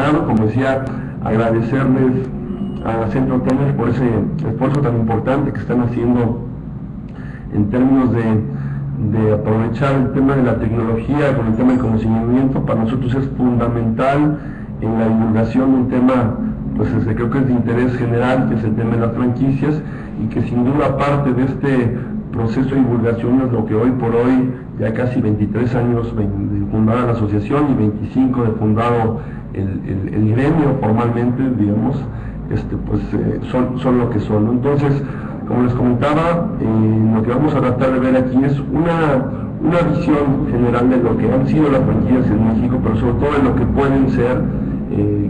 Senado. Como decía, agradecerles a Centro Tener por ese esfuerzo tan importante que están haciendo en términos de aprovechar el tema de la tecnología con el tema del conocimiento. Para nosotros es fundamental en la divulgación de un tema, pues creo que es de interés general, que es el tema de las franquicias, y que sin duda parte de este proceso de divulgación es lo que hoy por hoy, ya casi 23 años de fundada la asociación y 25 de fundado el gremio formalmente, digamos, son lo que son, ¿no? Entonces, como les comentaba, lo que vamos a tratar de ver aquí es una visión general de lo que han sido las franquicias en México, pero sobre todo de lo que pueden ser.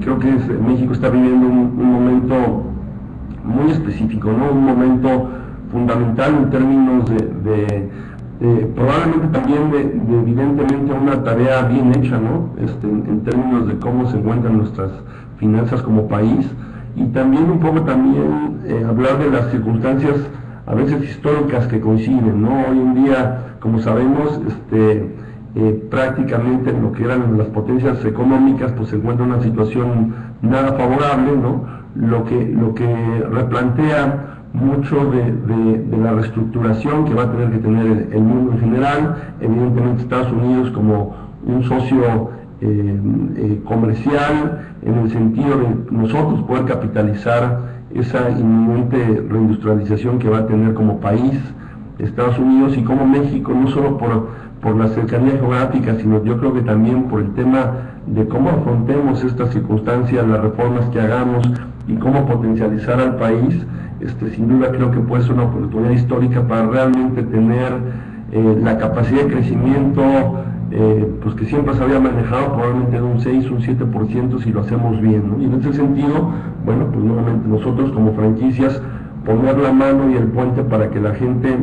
Creo que México está viviendo un momento muy específico, ¿no? Un momento fundamental en términos de probablemente también de evidentemente una tarea bien hecha, ¿no? En términos de cómo se encuentran nuestras finanzas como país, y también un poco hablar de las circunstancias a veces históricas que coinciden, ¿no? Hoy en día, como sabemos, prácticamente en lo que eran las potencias económicas, pues se encuentra una situación nada favorable, ¿no? Lo que replantea mucho de la reestructuración que va a tener que tener el mundo en general, evidentemente Estados Unidos como un socio comercial, en el sentido de nosotros poder capitalizar esa inminente reindustrialización que va a tener como país Estados Unidos, y como México, no solo por la cercanía geográfica, sino yo creo que también por el tema de cómo afrontemos estas circunstancias, las reformas que hagamos y cómo potencializar al país. Sin duda creo que puede ser una oportunidad histórica para realmente tener la capacidad de crecimiento pues que siempre se había manejado, probablemente de un 6, un 7% si lo hacemos bien, ¿no? Y en ese sentido, bueno, pues nuevamente nosotros como franquicias poner la mano y el puente para que la gente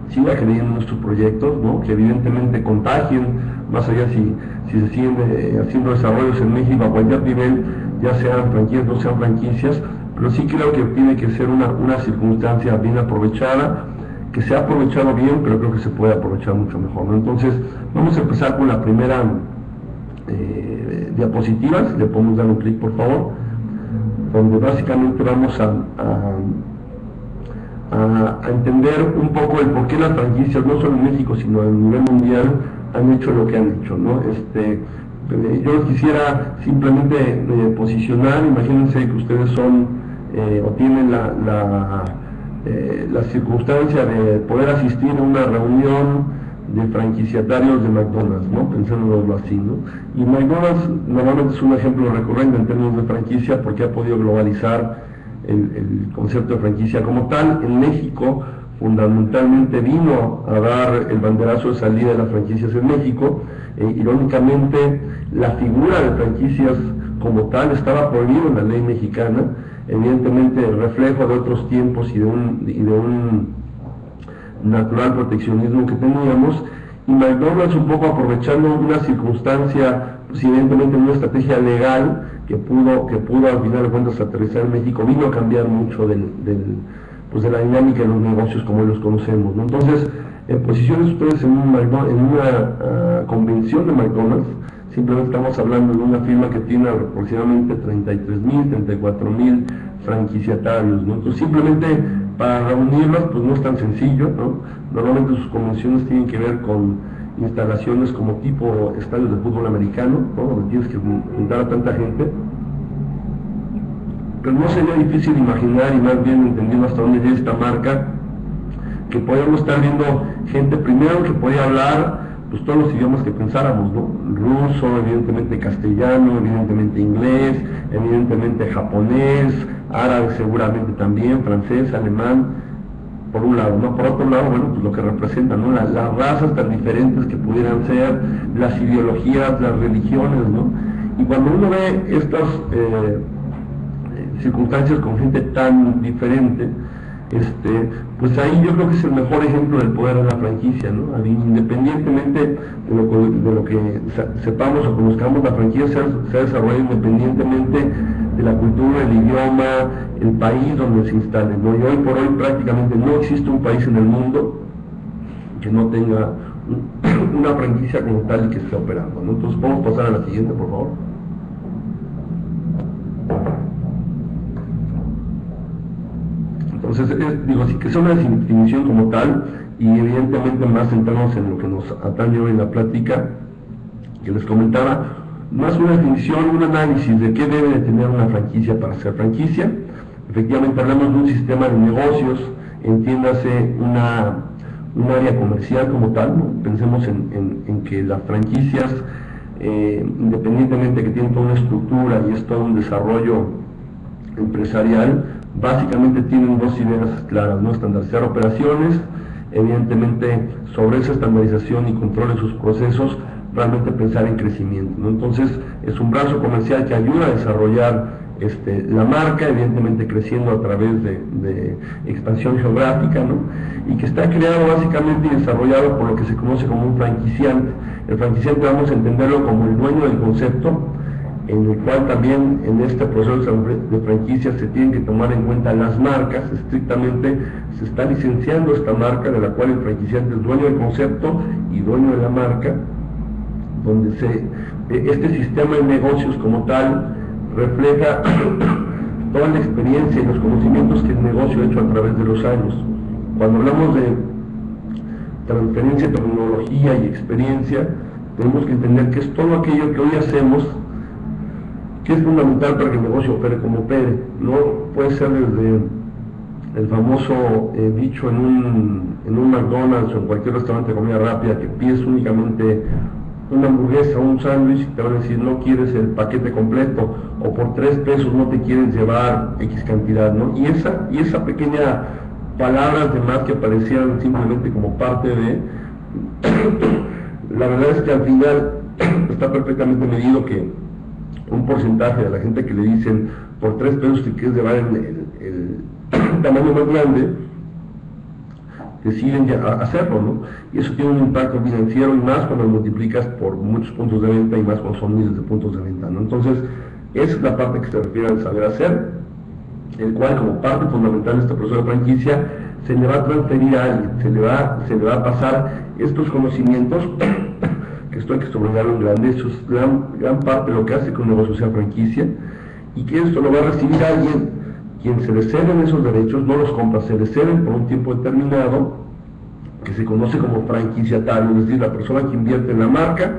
siga creyendo en nuestros proyectos, ¿no? Que evidentemente contagien, más allá si se siguen haciendo desarrollos en México a cualquier nivel, ya sean franquicias, no sean franquicias, pero sí creo que tiene que ser una circunstancia bien aprovechada, que se ha aprovechado bien, pero creo que se puede aprovechar mucho mejor, ¿no? Entonces, vamos a empezar con la primera diapositiva, si le podemos dar un clic, por favor, donde básicamente vamos a entender un poco el por qué las franquicias, no solo en México, sino a nivel mundial, han hecho lo que han hecho, ¿no? Yo les quisiera simplemente posicionar. Imagínense que ustedes son o tienen la circunstancia de poder asistir a una reunión de franquiciatarios de McDonald's, ¿no? Pensándolo así, ¿no? Y McDonald's normalmente es un ejemplo recurrente en términos de franquicia porque ha podido globalizar el concepto de franquicia como tal. En México fundamentalmente vino a dar el banderazo de salida de las franquicias en México. Irónicamente, la figura de franquicias como tal estaba prohibida en la ley mexicana, evidentemente reflejo de otros tiempos y de un natural proteccionismo que teníamos, y McDonald's, un poco aprovechando una circunstancia, pues evidentemente una estrategia legal que pudo al final de cuentas aterrizar en México, vino a cambiar mucho de la dinámica de los negocios como los conocemos, ¿no? Entonces, posiciones ustedes en una convención de McDonald's. Simplemente estamos hablando de una firma que tiene aproximadamente 33,000, 34,000 franquiciatarios, ¿no? Entonces, simplemente para reunirlas, pues no es tan sencillo, ¿no? Normalmente sus convenciones tienen que ver con instalaciones como tipo estadios de fútbol americano, ¿no? Donde tienes que juntar a tanta gente. Pero no sería difícil imaginar, y más bien entendiendo hasta dónde llega esta marca, que podíamos estar viendo gente primero que podía hablar pues todos los idiomas que pensáramos, ¿no? Ruso, evidentemente castellano, evidentemente inglés, evidentemente japonés, árabe seguramente también, francés, alemán, por un lado, ¿no? Por otro lado, bueno, pues lo que representan, ¿no? Las razas tan diferentes que pudieran ser, las ideologías, las religiones, ¿no? Y cuando uno ve estas circunstancias con gente tan diferente, pues ahí yo creo que es el mejor ejemplo del poder de la franquicia, ¿no? Independientemente de lo que sepamos o conozcamos, la franquicia se ha desarrollado independientemente de la cultura, el idioma, el país donde se instale, ¿no? Y hoy por hoy prácticamente no existe un país en el mundo que no tenga una franquicia como tal y que esté operando, ¿no? Entonces podemos pasar a la siguiente, por favor. Entonces, digo, sí que es una definición como tal, y evidentemente más centrarnos en lo que nos atañe hoy en la plática que les comentaba, más una definición, un análisis de qué debe de tener una franquicia para ser franquicia. Efectivamente hablamos de un sistema de negocios, entiéndase un área comercial como tal, ¿no? Pensemos en que las franquicias, independientemente de que tienen toda una estructura y es todo un desarrollo empresarial, básicamente tienen dos ideas claras, ¿no? Estandarizar operaciones, evidentemente sobre esa estandarización y control de sus procesos, realmente pensar en crecimiento, ¿no? Entonces es un brazo comercial que ayuda a desarrollar la marca, evidentemente creciendo a través de expansión geográfica, ¿no? Y que está creado básicamente y desarrollado por lo que se conoce como un franquiciante. El franquiciante vamos a entenderlo como el dueño del concepto, en el cual también en este proceso de franquicia se tienen que tomar en cuenta las marcas. Estrictamente se está licenciando esta marca, de la cual el franquiciante es dueño del concepto y dueño de la marca, donde este sistema de negocios como tal refleja toda la experiencia y los conocimientos que el negocio ha hecho a través de los años. Cuando hablamos de transferencia, tecnología y experiencia, tenemos que entender que es todo aquello que hoy hacemos que es fundamental para que el negocio opere como opere. No puede ser desde el famoso dicho en un McDonald's o en cualquier restaurante de comida rápida, que pides únicamente una hamburguesa o un sándwich y te van a decir no quieres el paquete completo, o por 3 pesos no te quieren llevar X cantidad, ¿no? Y esa pequeña palabras de más que parecían simplemente como parte de la verdad es que al final está perfectamente medido que un porcentaje de la gente que le dicen por 3 pesos te quieres llevar el tamaño más grande, deciden hacerlo, ¿no? Y eso tiene un impacto financiero, y más cuando lo multiplicas por muchos puntos de venta, y más cuando son miles de puntos de venta, ¿no? Entonces, esa es la parte que se refiere al saber hacer, el cual como parte fundamental de este proceso de franquicia se le va a transferir a alguien, se le va a pasar estos conocimientos que esto hay que subrayarlo en grande. Eso es gran parte de lo que hace que un negocio sea franquicia, y que esto lo va a recibir alguien quien se le ceden esos derechos, no los compra, se le ceden por un tiempo determinado, que se conoce como franquiciatario, es decir, la persona que invierte en la marca,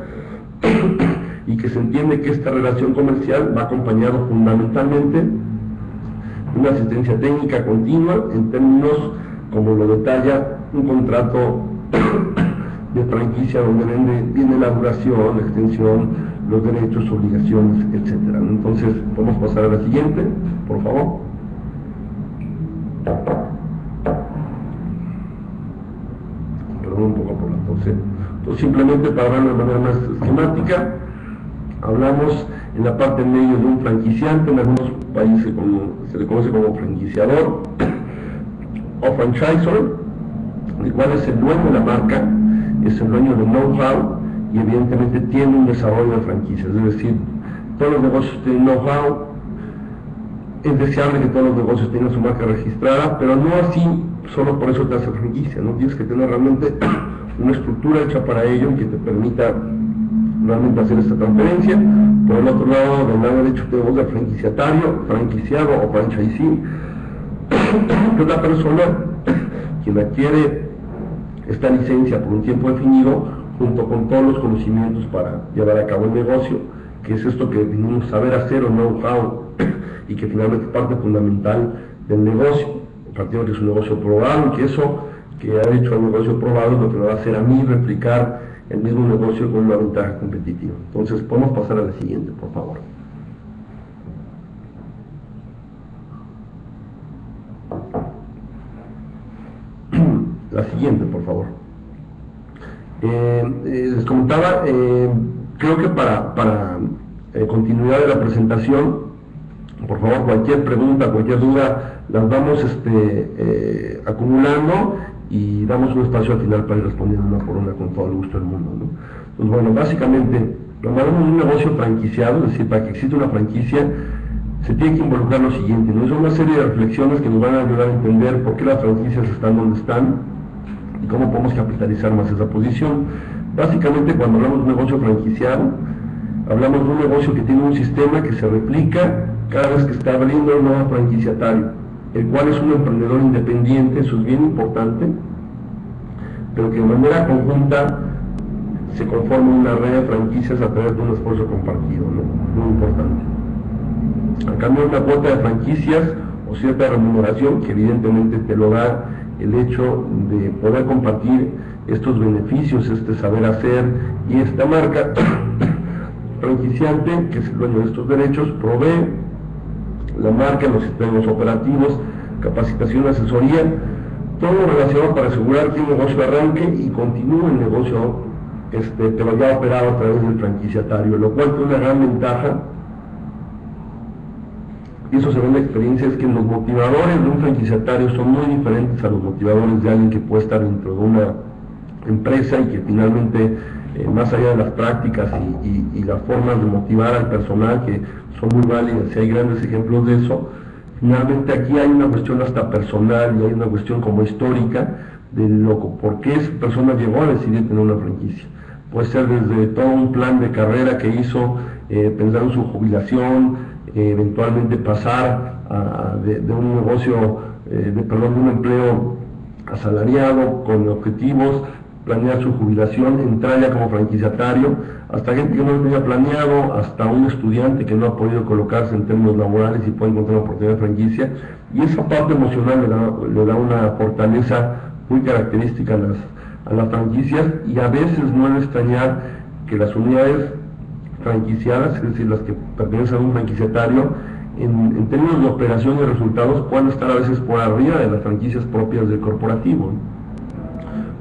y que se entiende que esta relación comercial va acompañado fundamentalmente de una asistencia técnica continua, en términos como lo detalla un contrato de franquicia, donde viene la duración, la extensión, los derechos, obligaciones, etc. Entonces, podemos pasar a la siguiente, por favor. Perdón un poco por la tos. Entonces, simplemente para hablar de manera más esquemática, hablamos en la parte en medio de un franquiciante. En algunos países se le conoce como franquiciador o franchisor, el cual es el dueño de la marca, es el dueño del know-how, y evidentemente tiene un desarrollo de franquicias. Es decir, todos los negocios tienen know-how. Es deseable que todos los negocios tengan su marca registrada, pero no así solo por eso te hace franquicia, ¿no? Tienes que tener realmente una estructura hecha para ello, y que te permita realmente hacer esta transferencia. Por el otro lado, del lado derecho tenemos al franquiciatario, franquiciado o franchisee, que es la persona quien adquiere esta licencia por un tiempo definido, junto con todos los conocimientos para llevar a cabo el negocio, que es esto que definimos saber hacer o know-how, y que finalmente es parte fundamental del negocio. Partiendo que es un negocio probado, y que eso que ha hecho el negocio probado es lo que me va a hacer a mí replicar el mismo negocio con una ventaja competitiva. Entonces, podemos pasar a la siguiente, por favor. La siguiente, por favor. Les comentaba, creo que para continuidad de la presentación, por favor, cualquier pregunta, cualquier duda, las vamos acumulando, y damos un espacio al final para ir respondiendo una por una con todo el gusto del mundo, ¿no? Pues bueno, básicamente, cuando hablamos de un negocio franquiciado, es decir, para que exista una franquicia, se tiene que involucrar lo siguiente, ¿no? Son una serie de reflexiones que nos van a ayudar a entender por qué las franquicias están donde están y cómo podemos capitalizar más esa posición. Básicamente, cuando hablamos de un negocio franquiciado, hablamos de un negocio que tiene un sistema que se replica cada vez que está abriendo un nuevo franquiciatario. el cual es un emprendedor independiente, eso es bien importante, pero que de manera conjunta se conforma una red de franquicias a través de un esfuerzo compartido, ¿no? Muy importante. A cambio de una cuota de franquicias o cierta remuneración, que evidentemente te lo da el hecho de poder compartir estos beneficios, este saber hacer, y esta marca franquiciante, que es el dueño de estos derechos, provee la marca, los sistemas operativos, capacitación, asesoría, todo lo relacionado para asegurar que un negocio arranque y continúe el negocio, pero ya operado a través del franquiciatario, lo cual tiene una gran ventaja, y eso se ve en la experiencia, es que los motivadores de un franquiciatario son muy diferentes a los motivadores de alguien que puede estar dentro de una empresa y que finalmente, más allá de las prácticas y las formas de motivar al personal, que son muy válidas y hay grandes ejemplos de eso, finalmente aquí hay una cuestión hasta personal y hay una cuestión como histórica de por qué esa persona llegó a decidir tener una franquicia. Puede ser desde todo un plan de carrera que hizo, pensar en su jubilación, eventualmente pasar de un negocio, de un empleo asalariado con objetivos, planear su jubilación, entrar ya como franquiciatario, hasta gente que no lo tenía planeado, hasta un estudiante que no ha podido colocarse en términos laborales y puede encontrar una oportunidad de franquicia, y esa parte emocional le da una fortaleza muy característica a las franquicias, y a veces no es extrañar que las unidades franquiciadas, es decir, las que pertenecen a un franquiciatario, en términos de operación y resultados, pueden estar a veces por arriba de las franquicias propias del corporativo.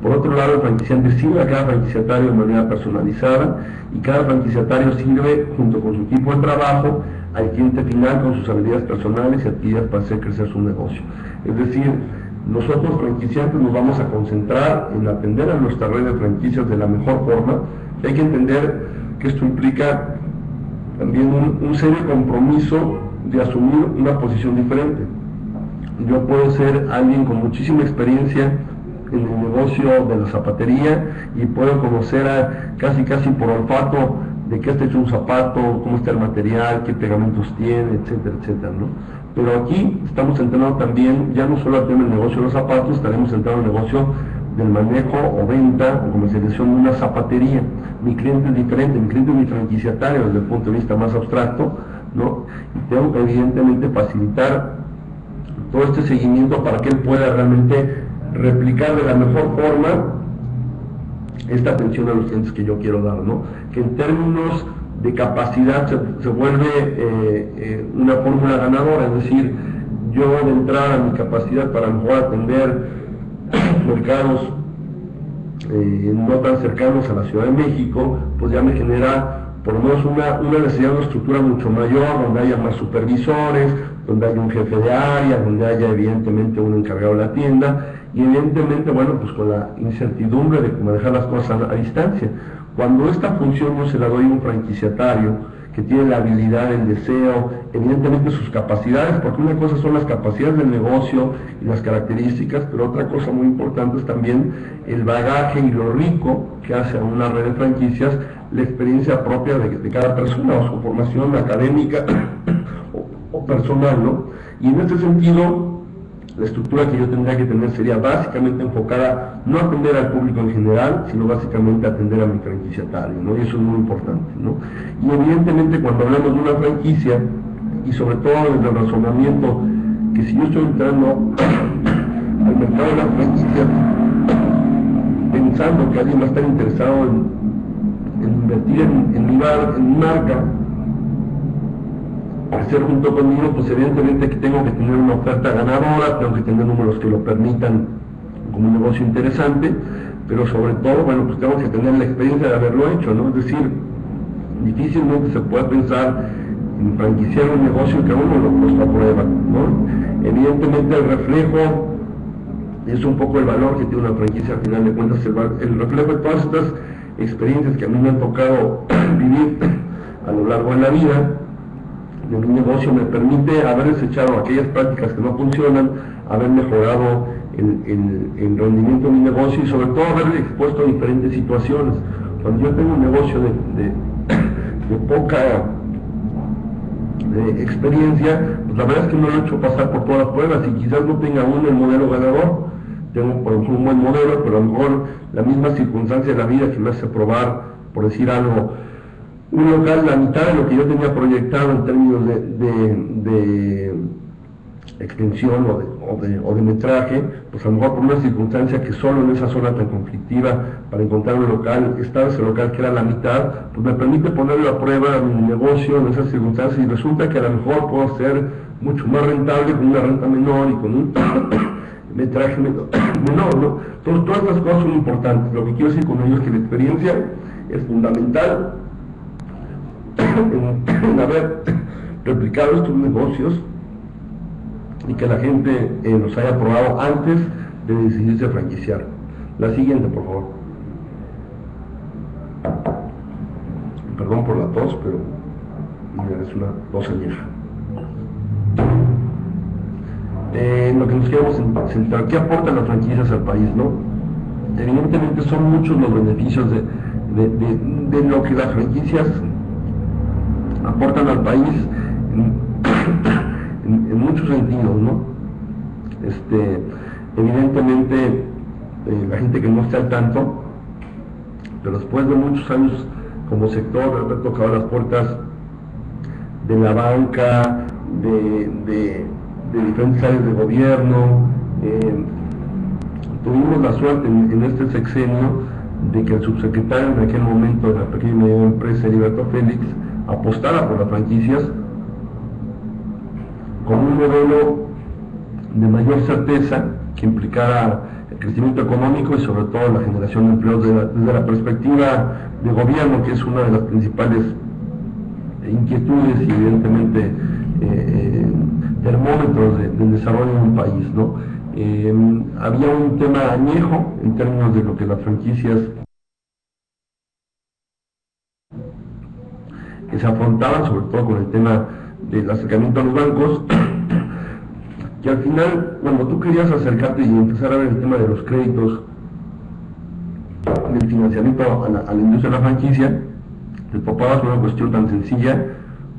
Por otro lado, el franquiciante sirve a cada franquiciatario de manera personalizada, y cada franquiciatario sirve, junto con su equipo de trabajo, al cliente final con sus habilidades personales y adquiridas para hacer crecer su negocio. Es decir, nosotros franquiciantes nos vamos a concentrar en atender a nuestra red de franquicias de la mejor forma, y hay que entender que esto implica también un serio compromiso de asumir una posición diferente. Yo puedo ser alguien con muchísima experiencia en el negocio de la zapatería y puedo conocer casi por olfato de qué está hecho un zapato, cómo está el material, qué pegamentos tiene, etcétera, etcétera, ¿no? Pero aquí estamos entrando también, ya no solo al tema del negocio de los zapatos, estaremos entrando al negocio del manejo o venta o comercialización de una zapatería. Mi cliente es diferente, mi cliente es mi franquiciatario desde el punto de vista más abstracto, ¿no? Y tengo que evidentemente facilitar todo este seguimiento para que él pueda realmente replicar de la mejor forma esta atención a los clientes que yo quiero dar, ¿no? Que en términos de capacidad se vuelve una fórmula ganadora, es decir, yo de entrada mi capacidad para mejor atender mercados no tan cercanos a la Ciudad de México, pues ya me genera por lo menos una necesidad de una estructura mucho mayor, donde haya más supervisores, donde haya un jefe de área, donde haya evidentemente un encargado de la tienda, y evidentemente, bueno, pues con la incertidumbre de manejar las cosas a distancia. Cuando esta función yo se la doy a un franquiciatario que tiene la habilidad, el deseo, evidentemente sus capacidades, porque una cosa son las capacidades del negocio y las características, pero otra cosa muy importante es también el bagaje y lo rico que hace a una red de franquicias la experiencia propia de cada persona o su formación académica o personal, ¿no? Y en este sentido, la estructura que yo tendría que tener sería básicamente enfocada no a atender al público en general, sino básicamente a atender a mi franquiciatario, ¿no? Y eso es muy importante, ¿no? Y evidentemente cuando hablamos de una franquicia, y sobre todo desde el razonamiento, que si yo estoy entrando al mercado de las franquicias pensando que alguien va a estar interesado en invertir en mi marca, hacer junto conmigo, pues evidentemente que tengo que tener una oferta ganadora, tengo que tener números que lo permitan como un negocio interesante, pero sobre todo, bueno, pues tengo que tener la experiencia de haberlo hecho, ¿no? Es decir, difícilmente se puede pensar en franquiciar un negocio que uno lo puesto a prueba, ¿no? Evidentemente el reflejo es un poco el valor que tiene una franquicia, al final de cuentas el reflejo de todas estas experiencias que a mí me han tocado vivir a lo largo de la vida de mi negocio me permite haber desechado aquellas prácticas que no funcionan, haber mejorado el rendimiento de mi negocio y sobre todo haberle expuesto a diferentes situaciones. Cuando yo tengo un negocio de experiencia, pues la verdad es que no lo he hecho pasar por todas las pruebas y quizás no tenga aún el modelo ganador. Tengo por ejemplo un buen modelo, pero a lo mejor la misma circunstancia de la vida que me hace probar, por decir algo, un local la mitad de lo que yo tenía proyectado en términos de extensión o de metraje, pues a lo mejor por una circunstancia que solo en esa zona tan conflictiva para encontrar un local, estaba ese local que era la mitad, pues me permite ponerle a prueba mi negocio en esas circunstancias y resulta que a lo mejor puedo ser mucho más rentable con una renta menor y con un metraje menor, ¿no? Entonces todas las cosas son importantes. Lo que quiero decir con ello es que la experiencia es fundamental en haber replicado estos negocios y que la gente los haya probado antes de decidirse a franquiciar. La siguiente, por favor. Perdón por la tos, pero mira, es una tos añeja. Lo que nos queremos centrar, ¿qué aportan las franquicias al país, no? Evidentemente son muchos los beneficios de lo que las franquicias aportan al país en muchos sentidos, ¿no? Evidentemente la gente que no está al tanto, pero después de muchos años como sector, haber tocado las puertas de la banca, de diferentes áreas de gobierno, tuvimos la suerte en este sexenio de que el subsecretario en aquel momento de la pequeña y mediana empresa, Heriberto Félix, apostara por las franquicias con un modelo de mayor certeza que implicara el crecimiento económico y sobre todo la generación de empleos desde la perspectiva de gobierno, que es una de las principales inquietudes y evidentemente termómetros del desarrollo de un país, ¿no? Había un tema añejo en términos de lo que las franquicias que se afrontaban, sobre todo con el tema del acercamiento a los bancos, que al final, cuando tú querías acercarte y empezar a ver el tema de los créditos, del financiamiento a la industria de la franquicia, te topabas con una cuestión tan sencilla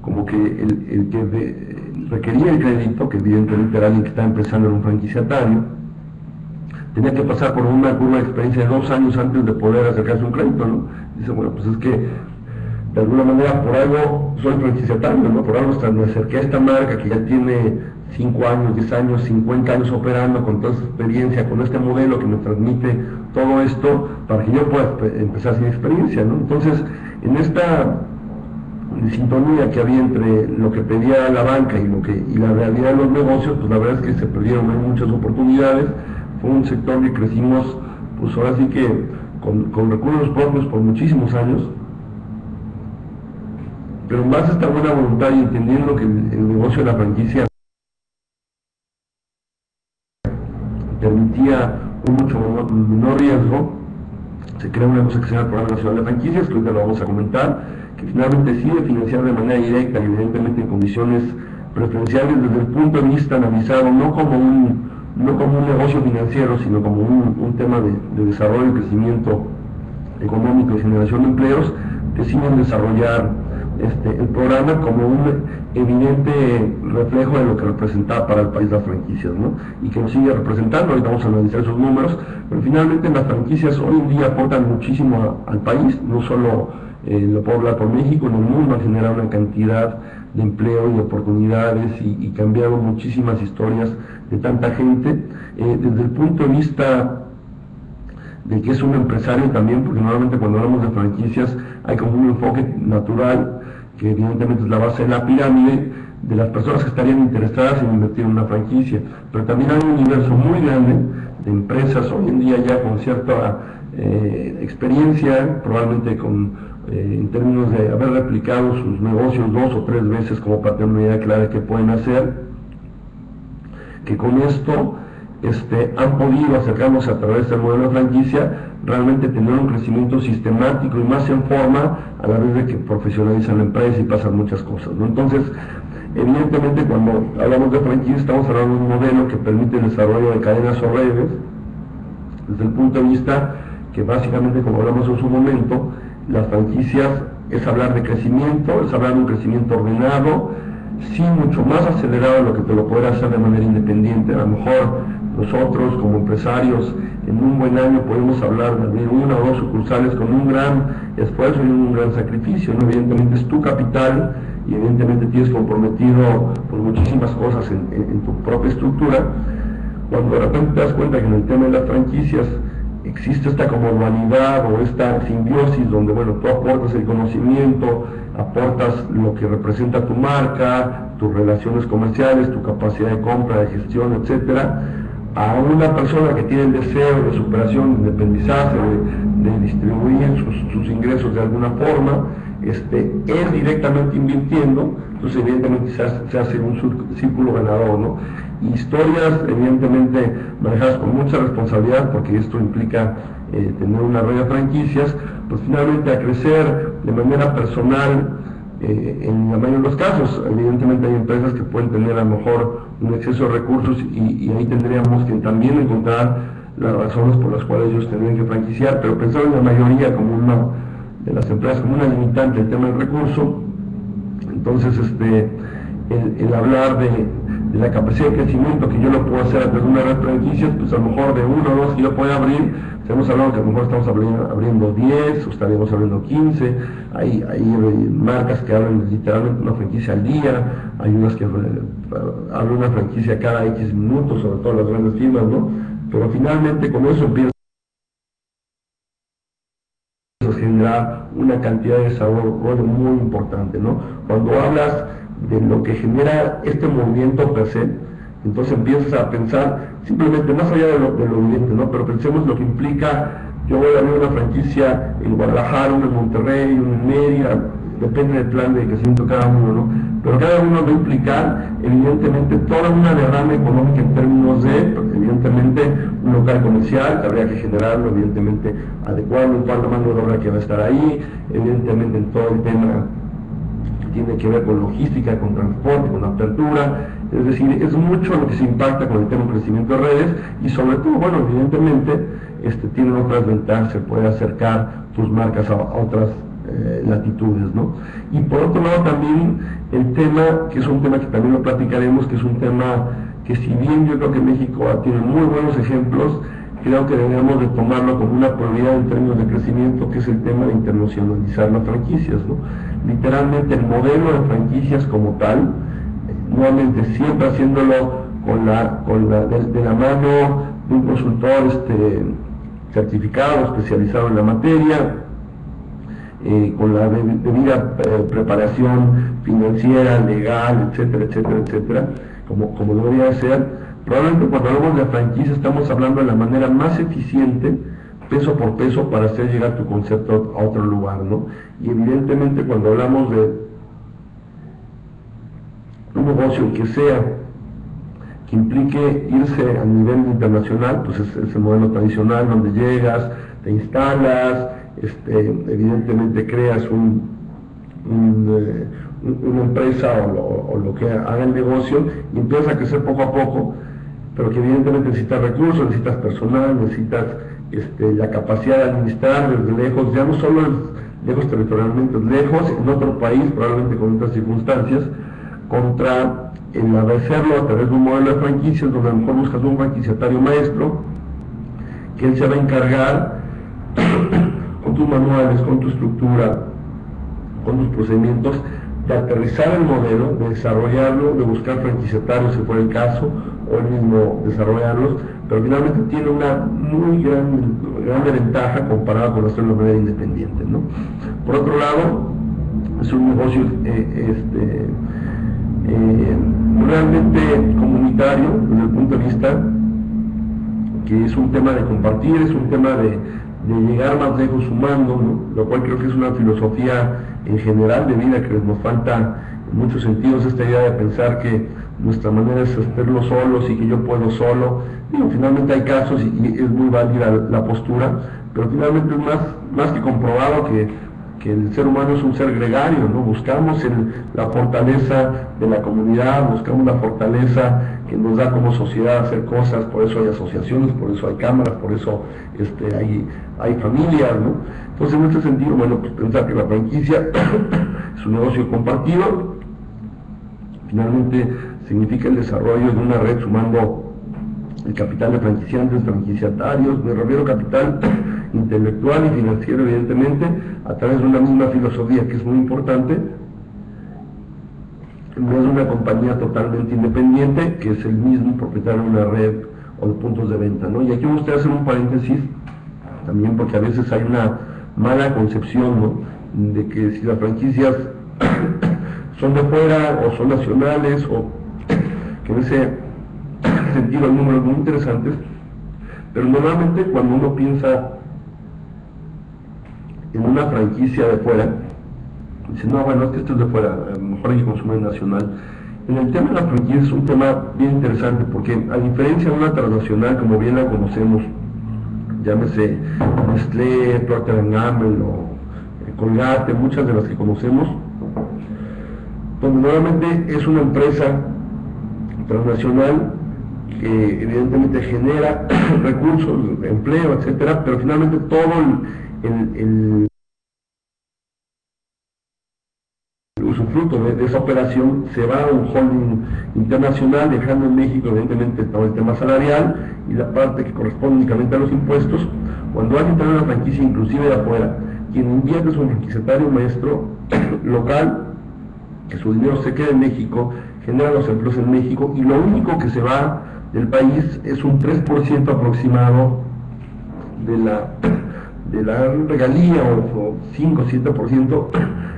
como que el que requería el crédito, que evidentemente era alguien que estaba empezando en un franquiciatario, tenía que pasar por una curva de experiencia de 2 años antes de poder acercarse a un crédito, ¿no? Dice, bueno, pues es que de alguna manera por algo soy franquiciatario, ¿no? Por algo hasta me acerqué a esta marca que ya tiene 5 años, 10 años, 50 años operando con toda esa experiencia, con este modelo que me transmite todo esto para que yo pueda empezar sin experiencia, ¿no? Entonces, en esta sintonía que había entre lo que pedía la banca y la realidad de los negocios, pues la verdad es que se perdieron muchas oportunidades. Fue un sector que crecimos, pues ahora sí que con recursos propios por muchísimos años, pero en base a esta buena voluntad y entendiendo que el negocio de la franquicia permitía un mucho menor riesgo, se crea una cosa que se llama el Programa Nacional de Franquicias, que ahorita lo vamos a comentar, que finalmente sigue financiar de manera directa y evidentemente en condiciones preferenciales desde el punto de vista analizado, no como un negocio financiero, sino como un tema de desarrollo y crecimiento económico y generación de empleos, deciden desarrollar el programa como un evidente reflejo de lo que representaba para el país las franquicias, ¿no? Y que nos sigue representando. Ahorita vamos a analizar esos números, pero finalmente las franquicias hoy en día aportan muchísimo al país, no solo lo puedo hablar por México, en el mundo han generado una cantidad de empleo y de oportunidades y cambiado muchísimas historias de tanta gente, desde el punto de vista de que es un empresario también, porque normalmente cuando hablamos de franquicias hay como un enfoque natural, que evidentemente es la base de la pirámide, de las personas que estarían interesadas en invertir en una franquicia, pero también hay un universo muy grande de empresas hoy en día ya con cierta experiencia, probablemente en términos de haber replicado sus negocios 2 o 3 veces como para tener una idea clara de qué pueden hacer, que con esto han podido acercarnos a través del modelo de franquicia, realmente tener un crecimiento sistemático y más en forma a la vez de que profesionalizan la empresa y pasan muchas cosas, ¿no? Entonces, evidentemente cuando hablamos de franquicia estamos hablando de un modelo que permite el desarrollo de cadenas o redes, desde el punto de vista que básicamente, como hablamos en su momento, las franquicias es hablar de crecimiento, es hablar de un crecimiento ordenado, sí mucho más acelerado de lo que te lo podrá hacer de manera independiente. A lo mejor nosotros como empresarios en un buen año podemos hablar de abrir una o dos sucursales con un gran esfuerzo y un gran sacrificio, ¿no? Evidentemente es tu capital y evidentemente tienes comprometido por muchísimas cosas en tu propia estructura. Cuando de repente te das cuenta que en el tema de las franquicias existe esta como dualidad o esta simbiosis donde, bueno, tú aportas el conocimiento, aportas lo que representa tu marca, tus relaciones comerciales, tu capacidad de compra, de gestión, etcétera, a una persona que tiene el deseo de superación, de independizarse, de distribuir sus ingresos de alguna forma, él directamente invirtiendo, entonces evidentemente se hace un círculo ganador, ¿no? Historias evidentemente manejadas con mucha responsabilidad, porque esto implica tener una red de franquicias, pues finalmente a crecer de manera personal. En la mayoría de los casos, evidentemente hay empresas que pueden tener a lo mejor un exceso de recursos y ahí tendríamos que también encontrar las razones por las cuales ellos tendrían que franquiciar, pero pensar en la mayoría como una de las empresas como una limitante el tema del recurso. Entonces el hablar de la capacidad de crecimiento que yo lo puedo hacer a través de una red de franquicias, pues a lo mejor de uno o dos que yo pueda abrir, estamos hablando que a lo mejor estamos abriendo 10 o estaríamos abriendo 15, hay marcas que abren literalmente una franquicia al día, hay unas que abren una franquicia cada X minutos, sobre todo las grandes firmas, ¿no? Pero finalmente con eso empieza a generar una cantidad de desarrollo muy importante, ¿no? Cuando hablas de lo que genera este movimiento per se, entonces empiezas a pensar simplemente más allá de lo evidente, ¿no? Pero pensemos lo que implica, yo voy a abrir una franquicia en Guadalajara, una en Monterrey, una en Mérida, depende del plan de crecimiento de cada uno, ¿no? Pero cada uno va a implicar evidentemente toda una derrama económica en términos de, evidentemente, un local comercial que habría que generarlo, evidentemente adecuarlo en cuanto a mano de obra que va a estar ahí, evidentemente en todo el tema tiene que ver con logística, con transporte, con apertura, es decir, es mucho lo que se impacta con el tema de crecimiento de redes y sobre todo, bueno, evidentemente tienen otras ventajas, se puede acercar tus marcas a otras latitudes, ¿no? Y por otro lado también el tema, que es un tema que también lo platicaremos, que es un tema que si bien yo creo que México tiene muy buenos ejemplos, creo que deberíamos de tomarlo como una prioridad en términos de crecimiento, que es el tema de internacionalizar las franquicias, ¿no? Literalmente el modelo de franquicias como tal, nuevamente siempre haciéndolo de la mano de un consultor certificado, especializado en la materia, con la debida preparación financiera, legal, etcétera, etcétera, etcétera, como debería ser. Probablemente cuando hablamos de franquicia estamos hablando de la manera más eficiente, peso por peso, para hacer llegar tu concepto a otro lugar, ¿no? Y evidentemente cuando hablamos de un negocio que implique irse a nivel internacional, pues es el modelo tradicional donde llegas, te instalas, evidentemente creas una empresa o lo que haga el negocio y empiezas a crecer poco a poco, pero que evidentemente necesitas recursos, necesitas personal, necesitas la capacidad de administrar desde lejos, ya no solo lejos territorialmente, lejos en otro país, probablemente con otras circunstancias, contra el hacerlo a través de un modelo de franquicias, donde a lo mejor buscas un franquiciatario maestro, que él se va a encargar con tus manuales, con tu estructura, con tus procedimientos, de aterrizar el modelo, de desarrollarlo, de buscar franquiciatarios si fuera el caso, o él mismo desarrollarlos, pero finalmente tiene una muy grande ventaja comparada con hacerlo de manera independiente, ¿no? Por otro lado, es un negocio realmente comunitario desde el punto de vista que es un tema de compartir, es un tema de llegar más lejos sumando, ¿no? Lo cual creo que es una filosofía en general de vida que nos falta en muchos sentidos, esta idea de pensar que nuestra manera es hacerlo solos y que yo puedo solo. Digo, finalmente hay casos y es muy válida la postura, pero finalmente es más que comprobado que el ser humano es un ser gregario, ¿no? Buscamos la fortaleza de la comunidad, buscamos la fortaleza que nos da como sociedad hacer cosas, por eso hay asociaciones, por eso hay cámaras, por eso hay familias, ¿no? Entonces en este sentido, bueno, pues pensar que la franquicia es un negocio compartido, finalmente significa el desarrollo de una red sumando el capital de franquiciantes, franquiciatarios, me refiero capital intelectual y financiero, evidentemente, a través de una misma filosofía que es muy importante. No es una compañía totalmente independiente, que es el mismo propietario de una red o de puntos de venta, ¿no? Y aquí me gustaría hacer un paréntesis también, porque a veces hay una mala concepción, ¿no?, de que si las franquicias son de fuera o son nacionales, o que en ese sentido hay números muy interesantes, pero normalmente cuando uno piensa en una franquicia de fuera, dice, no, bueno, es que esto es de fuera, a lo mejor hay que consumir nacional. En el tema de la franquicia es un tema bien interesante, porque a diferencia de una transnacional, como bien la conocemos, llámese Nestlé, Procter & Gamble o Colgate, muchas de las que conocemos, donde normalmente es una empresa transnacional que evidentemente genera recursos, empleo, etcétera, pero finalmente todo el usufructo de esa operación se va a un holding internacional, dejando en México evidentemente todo el tema salarial y la parte que corresponde únicamente a los impuestos. Cuando alguien trae una franquicia inclusive de afuera, quien invierte es un franquiciatario maestro local, que su dinero se queda en México, genera los empleos en México, y lo único que se va del país es un 3% aproximado de la regalía, o 5-7%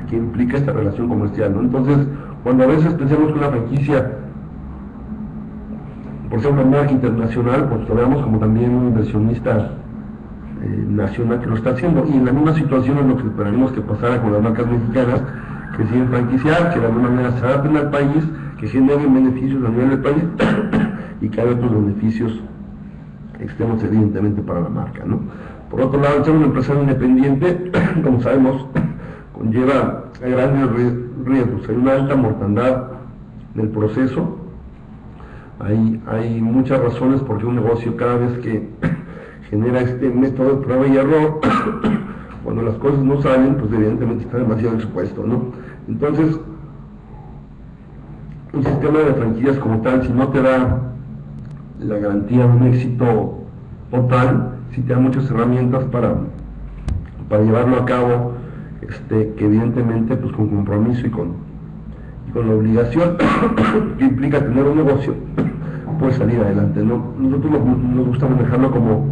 que implica esta relación comercial, ¿no? Entonces, cuando a veces pensamos que una franquicia, por ser una marca internacional, pues lo veamos como también un inversionista nacional que lo está haciendo, y en la misma situación es lo que esperaremos que pasara con las marcas mexicanas que siguen franquiciar, que de alguna manera se adapten al país, que generen beneficios a nivel del país y que haya otros beneficios externos evidentemente para la marca, ¿no? Por otro lado, el ser un empresario independiente, como sabemos, conlleva grandes riesgos, hay una alta mortandad del proceso, hay muchas razones por qué un negocio, cada vez que genera este método de prueba y error, cuando las cosas no salen, pues evidentemente está demasiado expuesto, ¿no? Entonces, un sistema de franquicias como tal, si no te da la garantía de un éxito total, si te da muchas herramientas para llevarlo a cabo, que evidentemente pues con compromiso y con la obligación que implica tener un negocio, puedes salir adelante, ¿no? Nosotros nos gusta manejarlo como,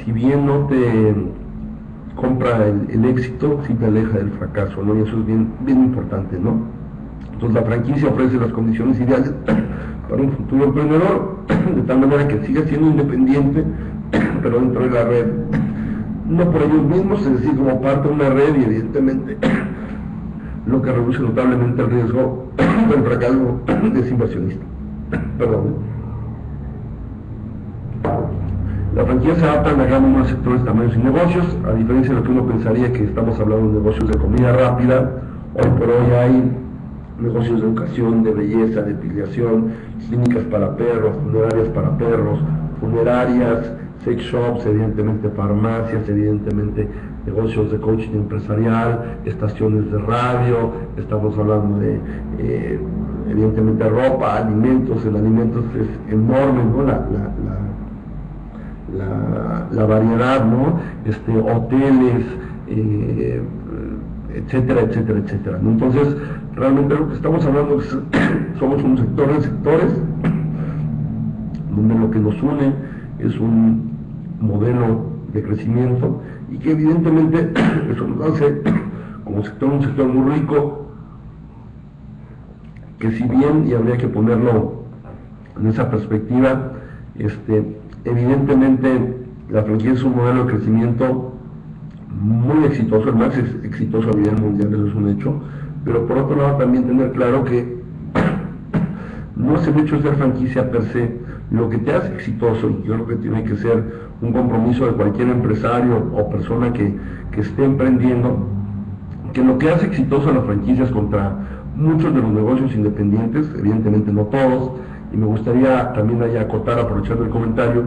si bien no te compra el éxito, sí te aleja del fracaso, ¿no? Y eso es bien importante, ¿no? Entonces la franquicia ofrece las condiciones ideales para un futuro emprendedor, de tal manera que siga siendo independiente, pero dentro de la red, no por ellos mismos, es decir, como parte de una red, y evidentemente lo que reduce notablemente el riesgo del fracaso de ese inversionista. Perdón. La franquicia se adapta a la gama de unos sectores, tamaños y negocios, a diferencia de lo que uno pensaría que estamos hablando de negocios de comida rápida. Hoy por hoy hay negocios de educación, de belleza, de filiación, clínicas para perros, funerarias, sex shops, evidentemente farmacias, evidentemente negocios de coaching empresarial, estaciones de radio, estamos hablando de evidentemente ropa, alimentos. El alimentos es enorme, ¿no? La variedad, ¿no? Hoteles, etcétera, etcétera, etcétera, ¿no? Entonces, realmente lo que estamos hablando es, somos un sector de sectores, donde lo que nos une es un modelo de crecimiento, y que evidentemente eso nos hace como sector un sector muy rico, que si bien, y habría que ponerlo en esa perspectiva, evidentemente la franquicia es un modelo de crecimiento muy exitoso, el más exitoso a nivel mundial, eso es un hecho, pero por otro lado también tener claro que no es el hecho de ser franquicia per se lo que te hace exitoso, y yo creo que tiene que ser un compromiso de cualquier empresario o persona que esté emprendiendo, que lo que hace exitoso a las franquicias contra muchos de los negocios independientes, evidentemente no todos, y me gustaría también ahí acotar, aprovechando el comentario,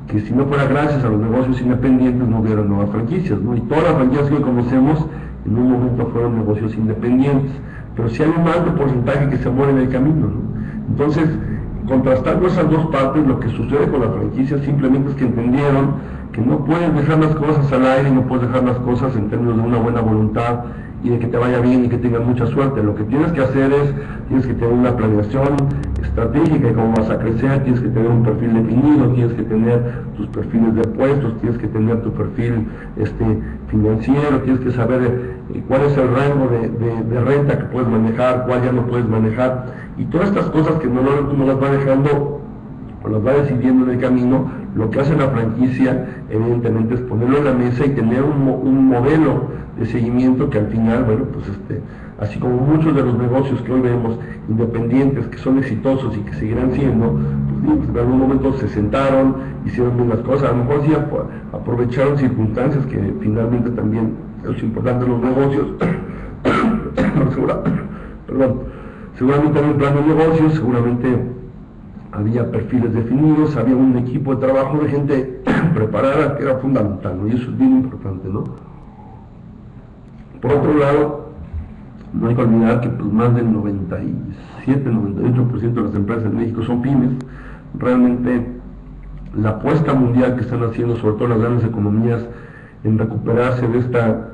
que si no fuera gracias a los negocios independientes no hubiera nuevas franquicias, ¿no? Y todas las franquicias que conocemos en un momento fueron negocios independientes, pero sí hay un alto porcentaje que se muere en el camino, ¿no? Entonces, contrastando esas dos partes, lo que sucede con la franquicia simplemente es que entendieron que no puedes dejar las cosas al aire, no puedes dejar las cosas en términos de una buena voluntad y de que te vaya bien y que tengas mucha suerte. Lo que tienes que hacer es, tienes que tener una planeación estratégica de cómo vas a crecer, tienes que tener un perfil definido, tienes que tener tus perfiles de puestos, tienes que tener tu perfil financiero, tienes que saber cuál es el rango de renta que puedes manejar, cuál ya no puedes manejar, y todas estas cosas que no las va dejando o las va decidiendo en el camino. Lo que hace la franquicia evidentemente es ponerlo en la mesa y tener un modelo de seguimiento que al final, bueno, pues así como muchos de los negocios que hoy vemos independientes, que son exitosos y que seguirán siendo, pues en algún momento se sentaron, hicieron bien las cosas, a lo mejor sí aprovecharon circunstancias que finalmente también es importante en los negocios. Seguramente había un plan de negocios, seguramente había perfiles definidos, había un equipo de trabajo de gente preparada que era fundamental, ¿no? Y eso es bien importante, ¿no? Por otro lado, no hay que olvidar que pues, más del 97-98% de las empresas en México son pymes. Realmente la apuesta mundial que están haciendo, sobre todo las grandes economías, en recuperarse de esta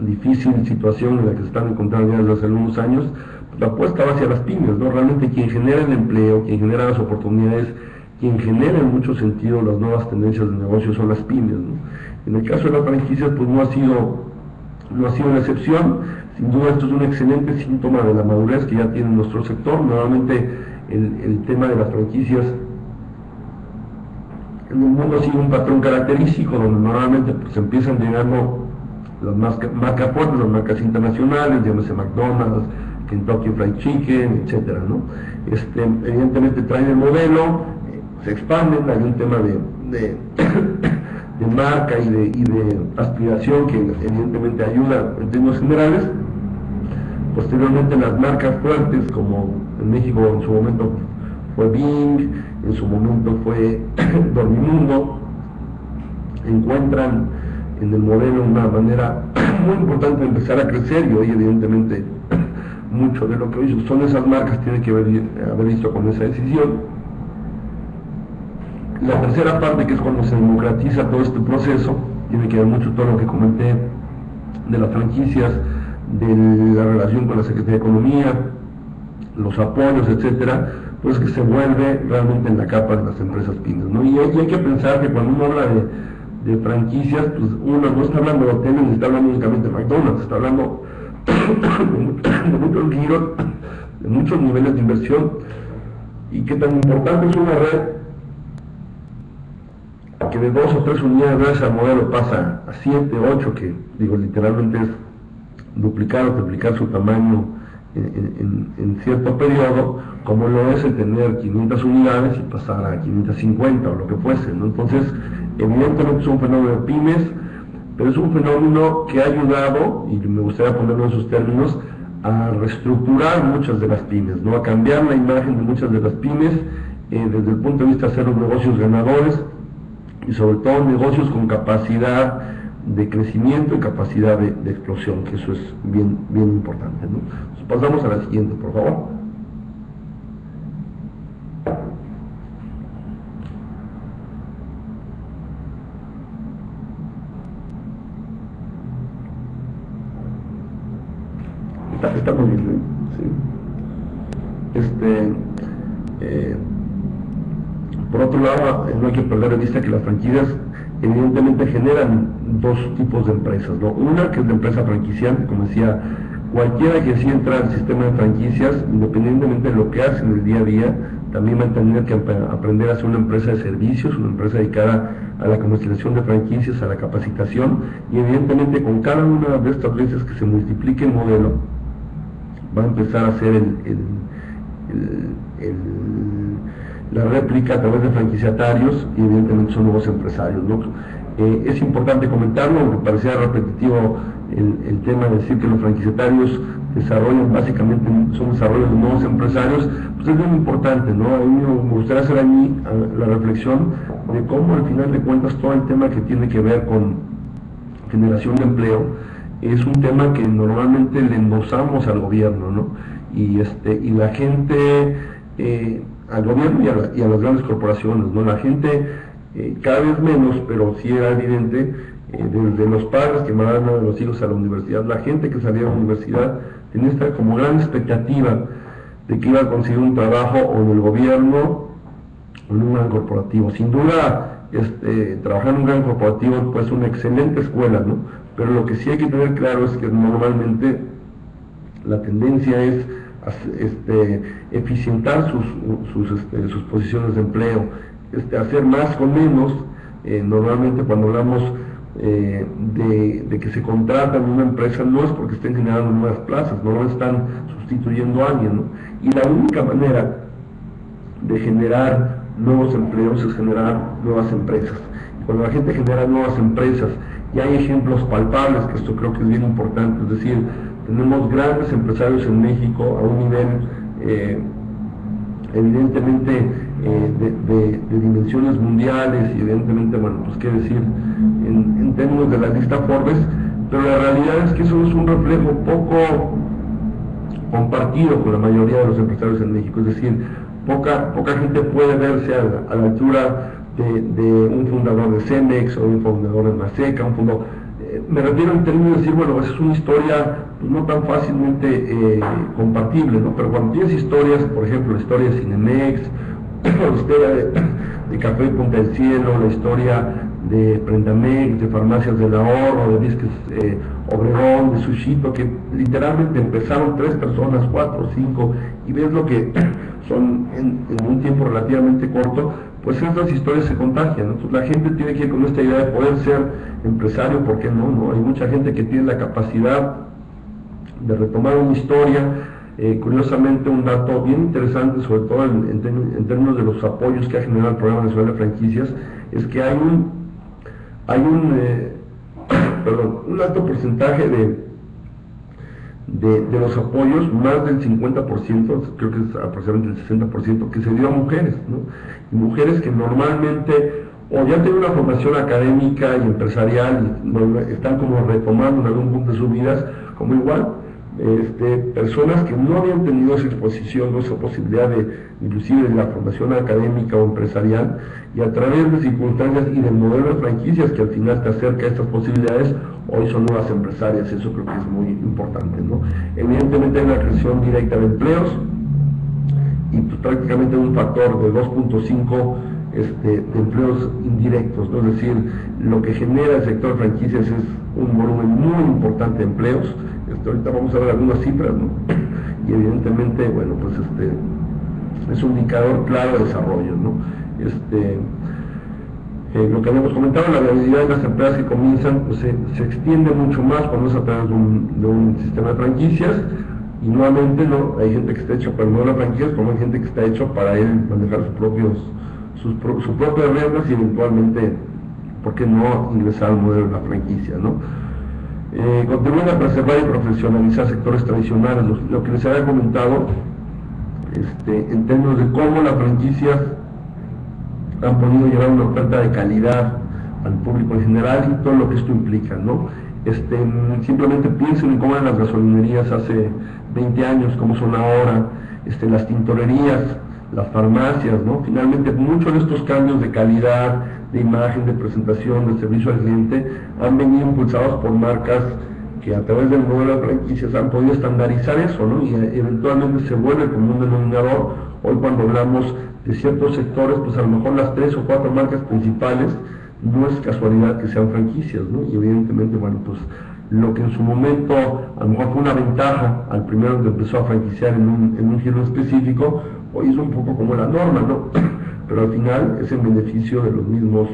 difícil situación en la que se están encontrando ya desde hace algunos años, pues la apuesta va hacia las pymes, ¿no? Realmente quien genera el empleo, quien genera las oportunidades, quien genera en muchos sentidos las nuevas tendencias de negocio son las pymes, ¿no? En el caso de las franquicias, pues no ha sido una excepción. Sin duda esto es un excelente síntoma de la madurez que ya tiene nuestro sector. Normalmente el tema de las franquicias en el mundo sigue un patrón característico, donde normalmente pues empiezan llegando las marcas fuertes, las marcas internacionales, llámese McDonald's, Kentucky Fried Chicken, etcétera, ¿no? Evidentemente traen el modelo, se expanden, hay un tema de marca y de aspiración que evidentemente ayuda en términos generales. Posteriormente las marcas fuertes, como en México en su momento fue Bing, en su momento fue Dormimundo, encuentran en el modelo una manera muy importante de empezar a crecer, y hoy evidentemente mucho de lo que hoy son esas marcas tiene que haber visto con esa decisión. La tercera parte, que es cuando se democratiza todo este proceso, tiene que ver mucho todo lo que comenté de las franquicias, de la relación con la Secretaría de Economía, los apoyos, etcétera, pues que se vuelve realmente en la capa de las empresas pymes, ¿no? Y hay que pensar que cuando uno habla de franquicias, pues uno no está hablando de hoteles, ni está hablando únicamente de McDonald's, está hablando de muchos giros, de muchos niveles de inversión, y que tan importante es una red que de 2 o 3 unidades gracias al modelo pasa a 7, 8, que digo literalmente es duplicar o triplicar su tamaño en cierto periodo, como lo es el tener 500 unidades y pasar a 550 o lo que fuese, ¿no? Entonces, evidentemente es un fenómeno de pymes, pero es un fenómeno que ha ayudado, y me gustaría ponerlo en sus términos, a reestructurar muchas de las pymes, ¿no? A cambiar la imagen de muchas de las pymes desde el punto de vista de hacer los negocios ganadores, y sobre todo negocios con capacidad de crecimiento y capacidad de explosión, que eso es bien importante, ¿no? Entonces pasamos a la siguiente, por favor. Estamos bien, ¿eh? Sí. Por otro lado, no hay que perder de vista que las franquicias evidentemente generan dos tipos de empresas, ¿no? Una que es la empresa franquiciante, como decía, cualquiera que sí entra al sistema de franquicias, independientemente de lo que hace en el día a día, también va a tener que aprender a ser una empresa de servicios, una empresa dedicada a la comercialización de franquicias, a la capacitación, y evidentemente con cada una de estas veces que se multiplique el modelo, va a empezar a hacer la réplica a través de franquiciatarios, y evidentemente son nuevos empresarios, ¿no? Es importante comentarlo, aunque parecía repetitivo el tema de decir que los franquiciatarios desarrollan básicamente, son desarrollos de nuevos empresarios, pues es muy importante, ¿no? A mí me gustaría hacer aquí la reflexión de cómo al final de cuentas todo el tema que tiene que ver con generación de empleo es un tema que normalmente le endosamos al gobierno, ¿no? Y la gente, al gobierno y a las grandes corporaciones, ¿no? La gente cada vez menos, pero sí era evidente, desde los padres que mandaban a los hijos a la universidad, la gente que salía a la universidad tenía esta como gran expectativa de que iba a conseguir un trabajo o en el gobierno o en un gran corporativo. Sin duda, trabajar en un gran corporativo pues es una excelente escuela, ¿no? Pero lo que sí hay que tener claro es que normalmente la tendencia es eficientar sus posiciones de empleo, hacer más con menos. Normalmente cuando hablamos de que se contratan en una empresa no es porque estén generando nuevas plazas, no están sustituyendo a alguien, ¿no? Y la única manera de generar nuevos empleos es generar nuevas empresas. Y cuando la gente genera nuevas empresas, y hay ejemplos palpables, que esto creo que es bien importante, es decir, tenemos grandes empresarios en México a un nivel evidentemente de dimensiones mundiales y evidentemente, bueno, pues qué decir en términos de la lista Forbes, pero la realidad es que eso es un reflejo poco compartido con la mayoría de los empresarios en México, es decir, poca gente puede verse a la altura de un fundador de Cemex o un fundador de Maseca, un fundador. Me refiero en términos de decir, bueno, esa es una historia pues, no tan fácilmente compartible, ¿no? Pero cuando tienes historias, por ejemplo, la historia de Cinemex, la historia de Café Punta del Cielo, la historia de Prendamex, de Farmacias del Ahorro, de Disques Obregón, de Sushito, que literalmente empezaron 3 personas, 4, 5, y ves lo que son en un tiempo relativamente corto, pues esas historias se contagian, ¿no? Entonces la gente tiene que ir con esta idea de poder ser empresario, ¿por qué no? ¿No? Hay mucha gente que tiene la capacidad de retomar una historia. Curiosamente, un dato bien interesante, sobre todo en términos de los apoyos que ha generado el Programa Nacional de Franquicias, es que hay un alto porcentaje de los apoyos, más del 50%, creo que es aproximadamente el 60%, que se dio a mujeres, ¿no? Y mujeres que normalmente o ya tienen una formación académica y empresarial y están como retomando en algún punto de sus vidas, como igual personas que no habían tenido esa exposición o esa posibilidad inclusive de la formación académica o empresarial, y a través de circunstancias y del modelo de franquicias que al final te acerca a estas posibilidades, hoy son nuevas empresarias. Eso creo que es muy importante, ¿no? Evidentemente hay una creación directa de empleos y pues, prácticamente un factor de 2.5 de empleos indirectos, ¿no? Es decir, lo que genera el sector de franquicias es un volumen muy importante de empleos. Ahorita vamos a ver algunas cifras, ¿no? Y evidentemente, bueno, pues es un indicador claro de desarrollo, ¿no? Lo que habíamos comentado, la viabilidad de las empresas que comienzan, pues se extiende mucho más cuando es a través de un sistema de franquicias, y nuevamente, ¿no? Hay gente que está hecha para el modelo de franquicias, como hay gente que está hecho para él manejar sus propias reglas y eventualmente, ¿por qué no ingresar al modelo de la franquicia, ¿no? Contribuyen a preservar y profesionalizar sectores tradicionales, lo que les había comentado en términos de cómo las franquicias han podido llevar una oferta de calidad al público en general y todo lo que esto implica, ¿no? Simplemente piensen en cómo eran las gasolinerías hace 20 años, cómo son ahora, las tintorerías, las farmacias, ¿no? Finalmente muchos de estos cambios de calidad, de imagen, de presentación, de servicio al cliente, han venido impulsados por marcas que a través del modelo de franquicias han podido estandarizar eso, ¿no? Y eventualmente se vuelve como un denominador. Hoy cuando hablamos de ciertos sectores, pues a lo mejor las 3 o 4 marcas principales no es casualidad que sean franquicias, ¿no? Y evidentemente, bueno, pues lo que en su momento a lo mejor fue una ventaja al primero que empezó a franquiciar en un giro específico, hoy es un poco como la norma, ¿no? Pero al final es en beneficio de los mismos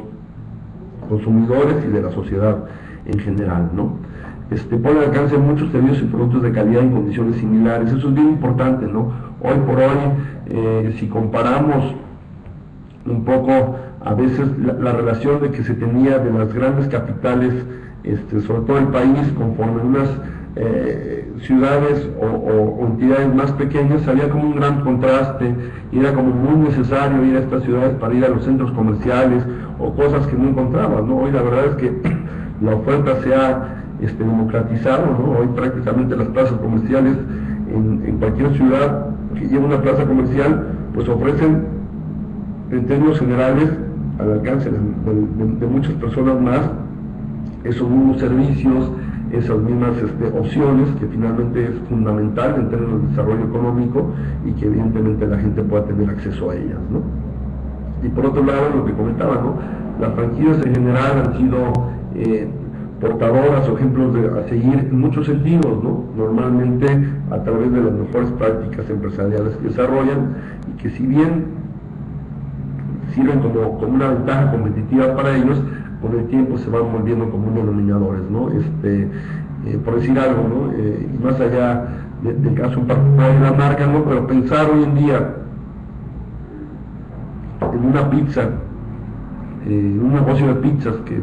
consumidores y de la sociedad en general, ¿no? Pone al alcance muchos servicios y productos de calidad en condiciones similares. Eso es bien importante, ¿no? Hoy por hoy, si comparamos un poco a veces la relación de que se tenía de las grandes capitales, sobre todo el país, conforme unas ciudades o entidades más pequeñas, había como un gran contraste y era como muy necesario ir a estas ciudades para ir a los centros comerciales o cosas que no encontrabas, ¿no? Hoy la verdad es que la oferta se ha democratizado, ¿no? Hoy prácticamente las plazas comerciales en cualquier ciudad que lleve una plaza comercial, pues ofrecen en términos generales al alcance de muchas personas más esos mismos servicios, esas mismas opciones, que finalmente es fundamental en términos de desarrollo económico y que evidentemente la gente pueda tener acceso a ellas, ¿no? Y por otro lado, lo que comentaba, ¿no? Las franquicias en general han sido portadoras o ejemplos a seguir en muchos sentidos, ¿no? Normalmente a través de las mejores prácticas empresariales que desarrollan y que si bien sirven como una ventaja competitiva para ellos, con el tiempo se van volviendo como unos denominadores, ¿no? Por decir algo, ¿no? Y más allá del caso en particular de la marca, ¿no? Pero pensar hoy en día en una pizza, un negocio de pizzas que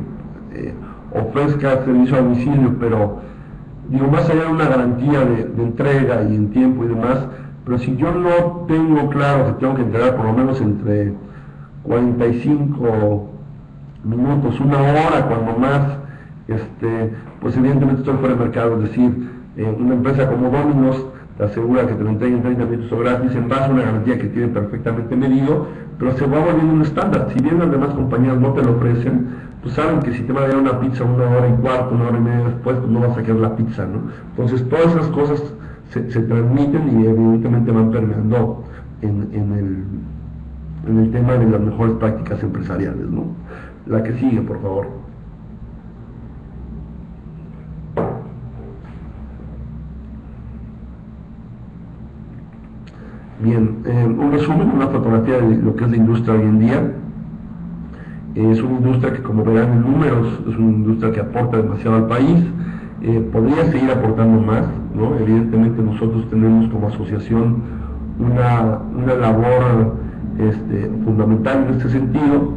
ofrezca servicio a domicilio, pero digo, más allá de una garantía de entrega y en tiempo y demás, pero si yo no tengo claro que tengo que entregar por lo menos entre 45 minutos, una hora cuando más, pues evidentemente estoy fuera de mercado. Es decir, una empresa como Domino's te asegura que te lo entreguen 30 minutos o gratis en base a una garantía que tiene perfectamente medido, pero se va volviendo un estándar. Si bien las demás compañías no te lo ofrecen, pues saben que si te va a dar una pizza una hora y cuarto, una hora y media después, pues no vas a querer la pizza, ¿no? Entonces todas esas cosas se transmiten y evidentemente van permeando en el tema de las mejores prácticas empresariales, ¿no? La que sigue, por favor. Bien, un resumen, una fotografía de lo que es la industria hoy en día. Es una industria que, como verán en números, es una industria que aporta demasiado al país. Podría seguir aportando más, ¿no? Evidentemente nosotros tenemos como asociación una labor fundamental en este sentido,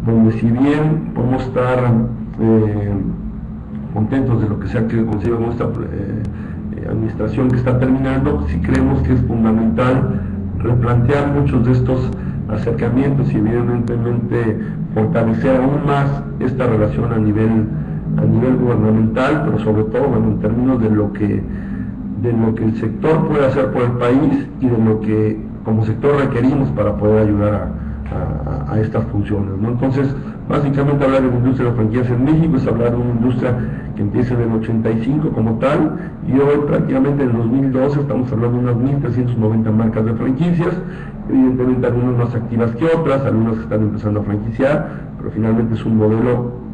donde si bien podemos estar contentos de lo que sea que consiga con esta administración que está terminando, sí creemos que es fundamental replantear muchos de estos acercamientos y evidentemente fortalecer aún más esta relación a nivel gubernamental, pero sobre todo, bueno, en términos de lo que el sector puede hacer por el país y de lo que como sector requerimos para poder ayudar a estas funciones, ¿no? Entonces, básicamente hablar de la industria de franquicias en México es hablar de una industria que empieza en el 85 como tal, y hoy prácticamente en el 2012 estamos hablando de unas 1.390 marcas de franquicias, evidentemente algunas más activas que otras, algunas que están empezando a franquiciar, pero finalmente es un modelo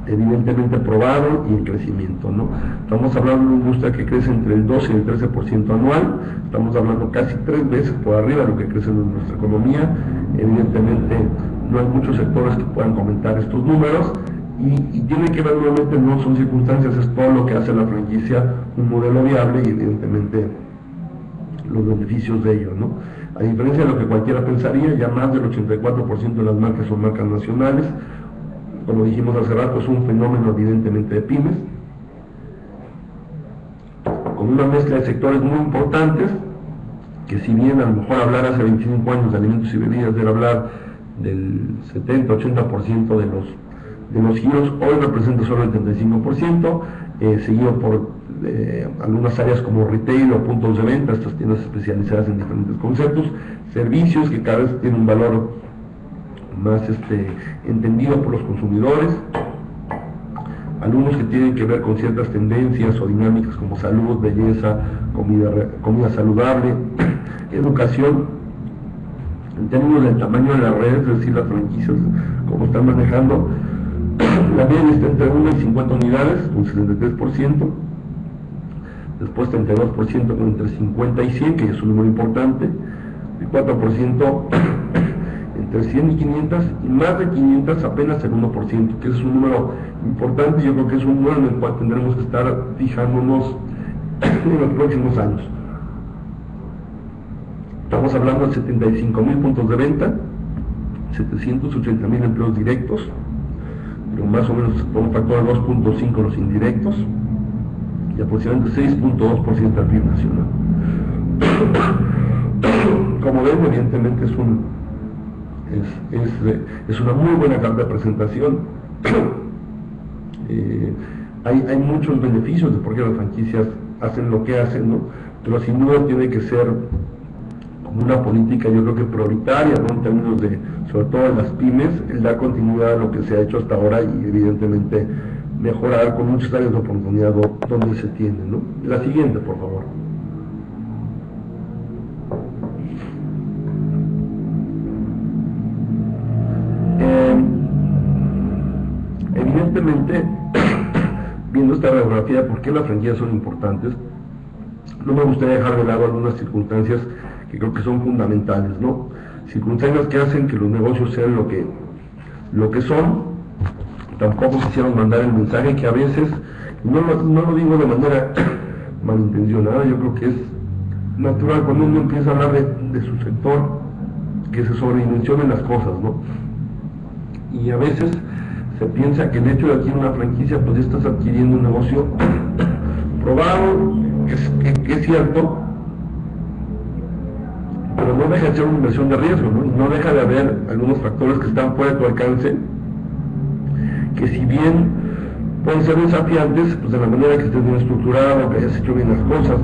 evidentemente probado y en crecimiento, ¿no? Estamos hablando de una industria que crece entre el 12 y el 13% anual, estamos hablando casi 3 veces por arriba de lo que crece en nuestra economía. Evidentemente no hay muchos sectores que puedan comentar estos números y tiene que ver nuevamente, no son circunstancias, es todo lo que hace la franquicia un modelo viable y evidentemente los beneficios de ello, ¿no? A diferencia de lo que cualquiera pensaría, ya más del 84% de las marcas son marcas nacionales. Como dijimos hace rato, es un fenómeno evidentemente de pymes, con una mezcla de sectores muy importantes, que si bien a lo mejor hablar hace 25 años de alimentos y bebidas era hablar del 70-80% de los giros, hoy representa solo el 35%, seguido por algunas áreas como retail o puntos de venta, estas tiendas especializadas en diferentes conceptos, servicios que cada vez tienen un valor más entendido por los consumidores, algunos que tienen que ver con ciertas tendencias o dinámicas como salud, belleza, comida saludable, educación. En términos del tamaño de las redes, es decir, las franquicias, como están manejando, la media está entre 1 y 50 unidades, un 73%, después 32% con entre 50 y 100, que es un número importante, y 4% entre 100 y 500, y más de 500 apenas el 1%, que es un número importante. Yo creo que es un número en el cual tendremos que estar fijándonos en los próximos años. Estamos hablando de 75,000 puntos de venta, 780,000 empleos directos, pero más o menos con un factor de 2.5 los indirectos, y aproximadamente 6.2% al PIB nacional. Como ven, evidentemente es una muy buena carta de presentación. hay muchos beneficios de por qué las franquicias hacen lo que hacen, ¿no? Pero sin duda tiene que ser como una política, yo creo que prioritaria, ¿no? En términos de, sobre todo en las pymes, el dar continuidad a lo que se ha hecho hasta ahora y evidentemente mejorar con muchas áreas de oportunidad donde se tiene, ¿no? La siguiente, por favor. Evidentemente, viendo esta radiografía de por qué las franquicias son importantes, no me gustaría dejar de lado algunas circunstancias que creo que son fundamentales, ¿no? Circunstancias que hacen que los negocios sean lo que son. Tampoco quisieron mandar el mensaje que a veces, no lo digo de manera malintencionada, yo creo que es natural cuando uno empieza a hablar de su sector, que se sobredimensionen las cosas, ¿no? Y a veces se piensa que el hecho de adquirir una franquicia, pues ya estás adquiriendo un negocio probado, que es cierto, pero no deja de ser una inversión de riesgo, ¿no? Y no deja de haber algunos factores que están fuera de tu alcance, que si bien pueden ser desafiantes, pues de la manera que estés bien estructurado, que hayas hecho bien las cosas,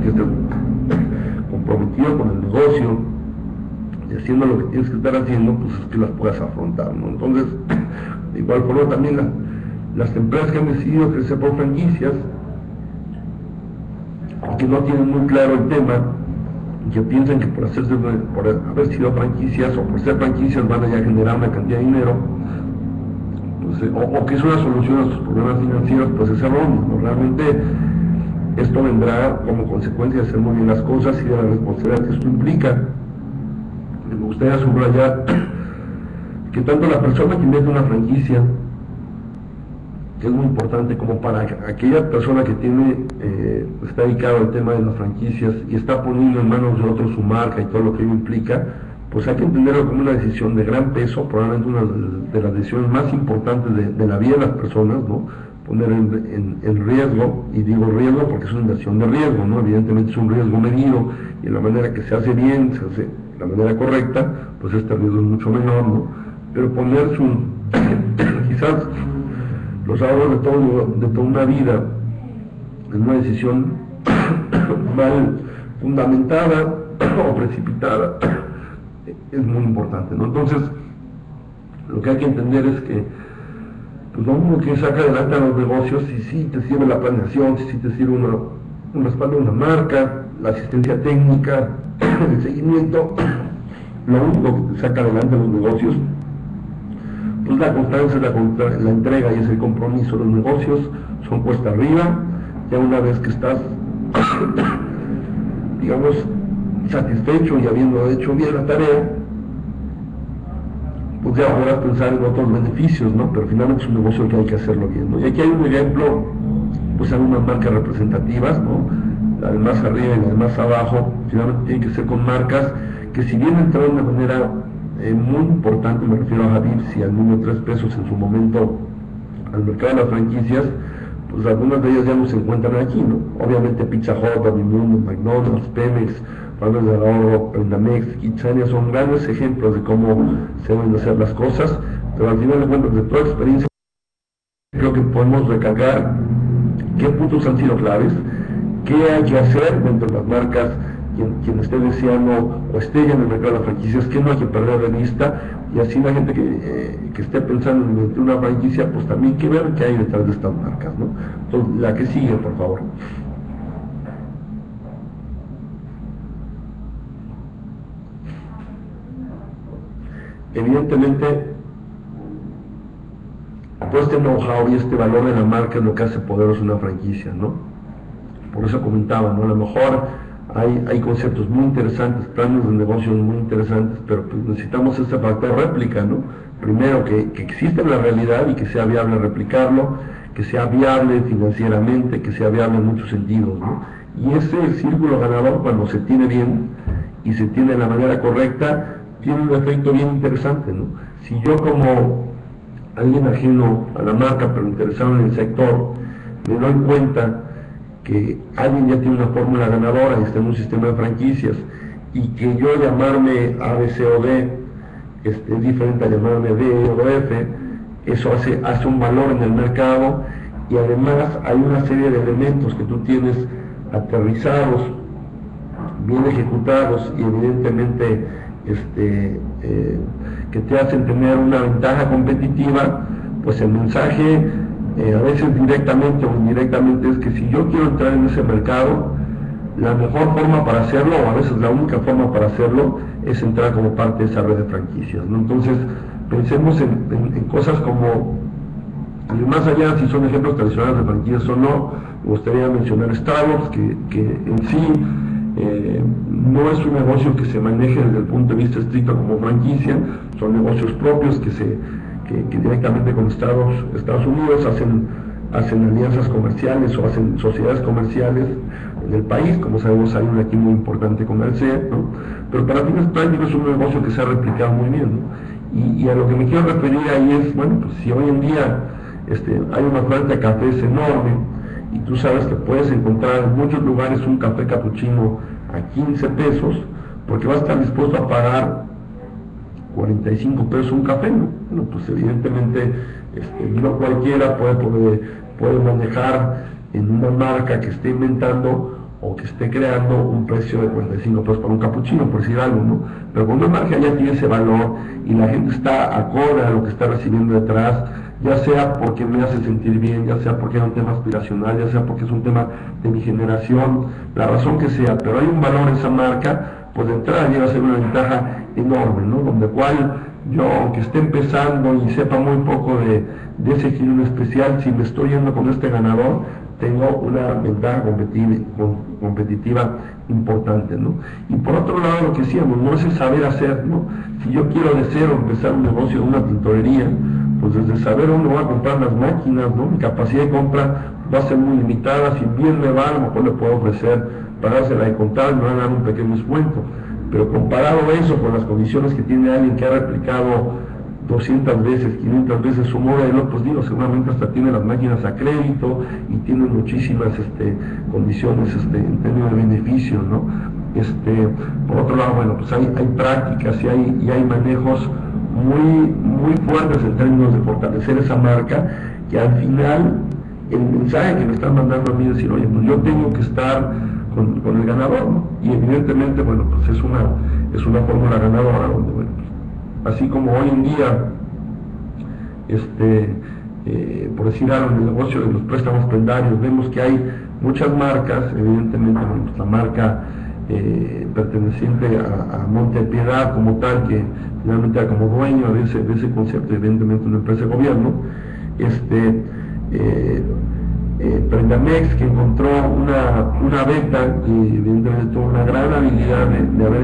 que estés comprometido con el negocio y haciendo lo que tienes que estar haciendo, pues es que las puedas afrontar, ¿no? Entonces, de igual forma también las empresas que han decidido crecer por franquicias, que no tienen muy claro el tema, y que piensan que por haber sido franquicias o por ser franquicias van a ya generar una cantidad de dinero, pues, o que es una solución a sus problemas financieros, pues es erróneo, ¿no? Realmente esto vendrá como consecuencia de hacer muy bien las cosas y de la responsabilidad que esto implica. Me gustaría subrayar que tanto la persona que invierte en una franquicia, que es muy importante, como para aquella persona que está dedicado al tema de las franquicias y está poniendo en manos de otros su marca y todo lo que ello implica, pues hay que entenderlo como una decisión de gran peso, probablemente una de las decisiones más importantes de la vida de las personas, ¿no? Poner en riesgo, y digo riesgo porque es una inversión de riesgo, ¿no? Evidentemente es un riesgo medido, y en la manera que se hace bien, se hace de la manera correcta, pues este riesgo es mucho menor, ¿no? Pero poner quizás los ahorros de toda una vida en una decisión mal fundamentada o precipitada es muy importante, ¿no? Entonces, lo que hay que entender es que pues uno que saca adelante a los negocios, si sí te sirve la planeación, si sí te sirve un respaldo de una marca, la asistencia técnica, el seguimiento, lo único que te saca adelante a los negocios, pues la constancia, la entrega y ese compromiso. Los negocios son cuesta arriba, ya una vez que estás, digamos, satisfecho y habiendo hecho bien la tarea, pues ya podrás pensar en otros beneficios, ¿no? Pero finalmente es un negocio que hay que hacerlo bien, ¿no? Y aquí hay un ejemplo, pues hay unas marcas representativas, ¿no? La de más arriba y la de más abajo, finalmente tienen que ser con marcas que, si bien entraron de manera muy importante, me refiero a Habib's y al Niño 3 pesos en su momento al mercado de las franquicias, pues algunas de ellas ya no se encuentran aquí, ¿no? Obviamente Pizza Hut, Babimundo, McDonald's, Pemex, Padres del Ahorro, Prendamex, Kitsania son grandes ejemplos de cómo se deben hacer las cosas, pero al final de cuentas, de toda experiencia, creo que podemos recargar qué puntos han sido claves, qué hay que hacer dentro de las marcas, quien esté deseando o esté ya en el mercado de las franquicias, que no hay que perder de vista, y así la gente que esté pensando en meter una franquicia, pues también hay que ver qué hay detrás de estas marcas, ¿no? Entonces, la que sigue, por favor. Evidentemente, pues este know-how y este valor de la marca es lo que hace poderosa una franquicia, ¿no? Por eso comentaba, ¿no? A lo mejor hay conceptos muy interesantes, planes de negocios muy interesantes, pero pues necesitamos este factor réplica, ¿no? Primero, que existe en la realidad y que sea viable replicarlo, que sea viable financieramente, que sea viable en muchos sentidos, ¿no? Y ese círculo ganador, cuando se tiene bien y se tiene de la manera correcta, tiene un efecto bien interesante, ¿no? Si yo, como alguien ajeno a la marca pero interesado en el sector, me doy cuenta que alguien ya tiene una fórmula ganadora y está en un sistema de franquicias, y que yo llamarme A, B, C o D es diferente a llamarme D o F, eso hace un valor en el mercado, y además hay una serie de elementos que tú tienes aterrizados, bien ejecutados y evidentemente que te hacen tener una ventaja competitiva, pues el mensaje a veces directamente o indirectamente es que si yo quiero entrar en ese mercado, la mejor forma para hacerlo, o a veces la única forma para hacerlo, es entrar como parte de esa red de franquicias, ¿no? Entonces pensemos en cosas como, y más allá si son ejemplos tradicionales de franquicias o no, me gustaría mencionar Starbucks, que en sí no es un negocio que se maneje desde el punto de vista estricto como franquicia, son negocios propios que directamente con Estados Unidos hacen alianzas comerciales o hacen sociedades comerciales en el país. Como sabemos, hay una aquí muy importante con el CEP, ¿no? Pero para fines prácticos es un negocio que se ha replicado muy bien, ¿no? Y a lo que me quiero referir ahí es, bueno, pues si hoy en día hay una planta de cafés enorme y tú sabes que puedes encontrar en muchos lugares un café capuchino a 15 pesos, porque vas a estar dispuesto a pagar 45 pesos un café, ¿no? Bueno, pues evidentemente no cualquiera puede manejar en una marca que esté inventando o que esté creando un precio de 45 pesos para un capuchino, por decir algo, ¿no? Pero cuando una marca ya tiene ese valor y la gente está acorde a lo que está recibiendo detrás, ya sea porque me hace sentir bien, ya sea porque es un tema aspiracional, ya sea porque es un tema de mi generación, la razón que sea, pero hay un valor en esa marca, pues de entrada llega a ser una ventaja enorme, ¿no? Donde cual yo, aunque esté empezando y sepa muy poco de ese giro en especial, si me estoy yendo con este ganador, tengo una ventaja competitiva importante, ¿no? Y por otro lado, lo que decíamos, no es el saber hacer, ¿no? Si yo quiero de cero empezar un negocio de una tintorería, pues desde saber dónde voy a comprar las máquinas, ¿no? Mi capacidad de compra va a ser muy limitada, si bien me va, a lo mejor le puedo ofrecer pagársela de contar, me van a dar un pequeño descuento, pero comparado eso con las condiciones que tiene alguien que ha replicado 200 veces, 500 veces su modelo, pues digo, seguramente hasta tiene las máquinas a crédito y tiene muchísimas condiciones en términos de beneficio, ¿no? Por otro lado, bueno, pues hay prácticas y hay manejos muy fuertes en términos de fortalecer esa marca, que al final el mensaje que me están mandando a mí es decir, oye, pues yo tengo que estar con el ganador, ¿no? Y evidentemente, bueno, pues es una fórmula ganadora donde, bueno, pues, así como hoy en día, por decir algo, en el negocio de los préstamos prendarios, vemos que hay muchas marcas, evidentemente, bueno, pues la marca perteneciente a Monte Piedad como tal, que finalmente era como dueño de ese concepto, evidentemente una empresa de gobierno, Prendamex, que encontró una beta, que evidentemente tuvo una gran habilidad de haber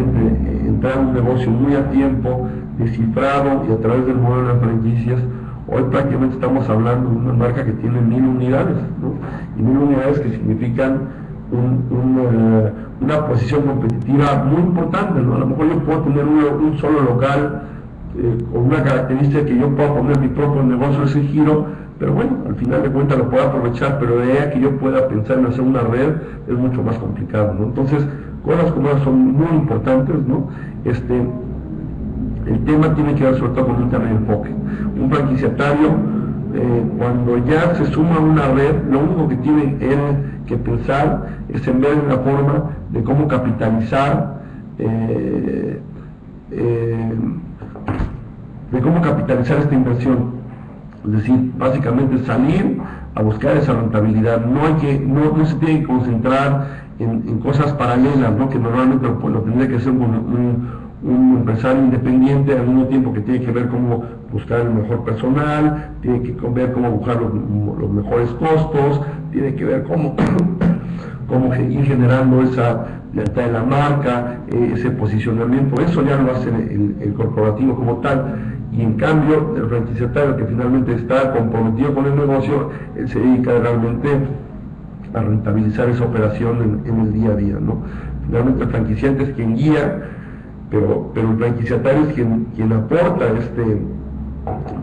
entrado en un negocio muy a tiempo, descifrado y a través del modelo de franquicias. Hoy prácticamente estamos hablando de una marca que tiene 1000 unidades, ¿no? Y 1000 unidades que significan una posición competitiva muy importante, ¿no? A lo mejor yo puedo tener un solo local con una característica que yo pueda poner mi propio negocio ese giro, pero bueno, al final de cuentas lo puedo aprovechar, pero de ahí a que yo pueda pensar en hacer una red es mucho más complicado, ¿no? Entonces, cosas como esas son muy importantes, ¿no? El tema tiene que ver sobre todo con un tema de enfoque. Un franquiciatario, cuando ya se suma a una red, lo único que tiene él que pensar es en ver una forma de cómo capitalizar esta inversión. Es decir, básicamente salir a buscar esa rentabilidad. No se tiene que concentrar en cosas paralelas, ¿no? Que normalmente lo tendría que hacer un empresario independiente, al mismo tiempo que tiene que ver cómo buscar el mejor personal, tiene que ver cómo buscar los mejores costos, tiene que ver cómo ir generando esa lealtad de la marca, ese posicionamiento. Eso ya lo hace el corporativo como tal. Y en cambio, el franquiciatario, que finalmente está comprometido con el negocio, él se dedica realmente a rentabilizar esa operación en el día a día, ¿no? Finalmente el franquiciante es quien guía, pero el franquiciatario es quien aporta este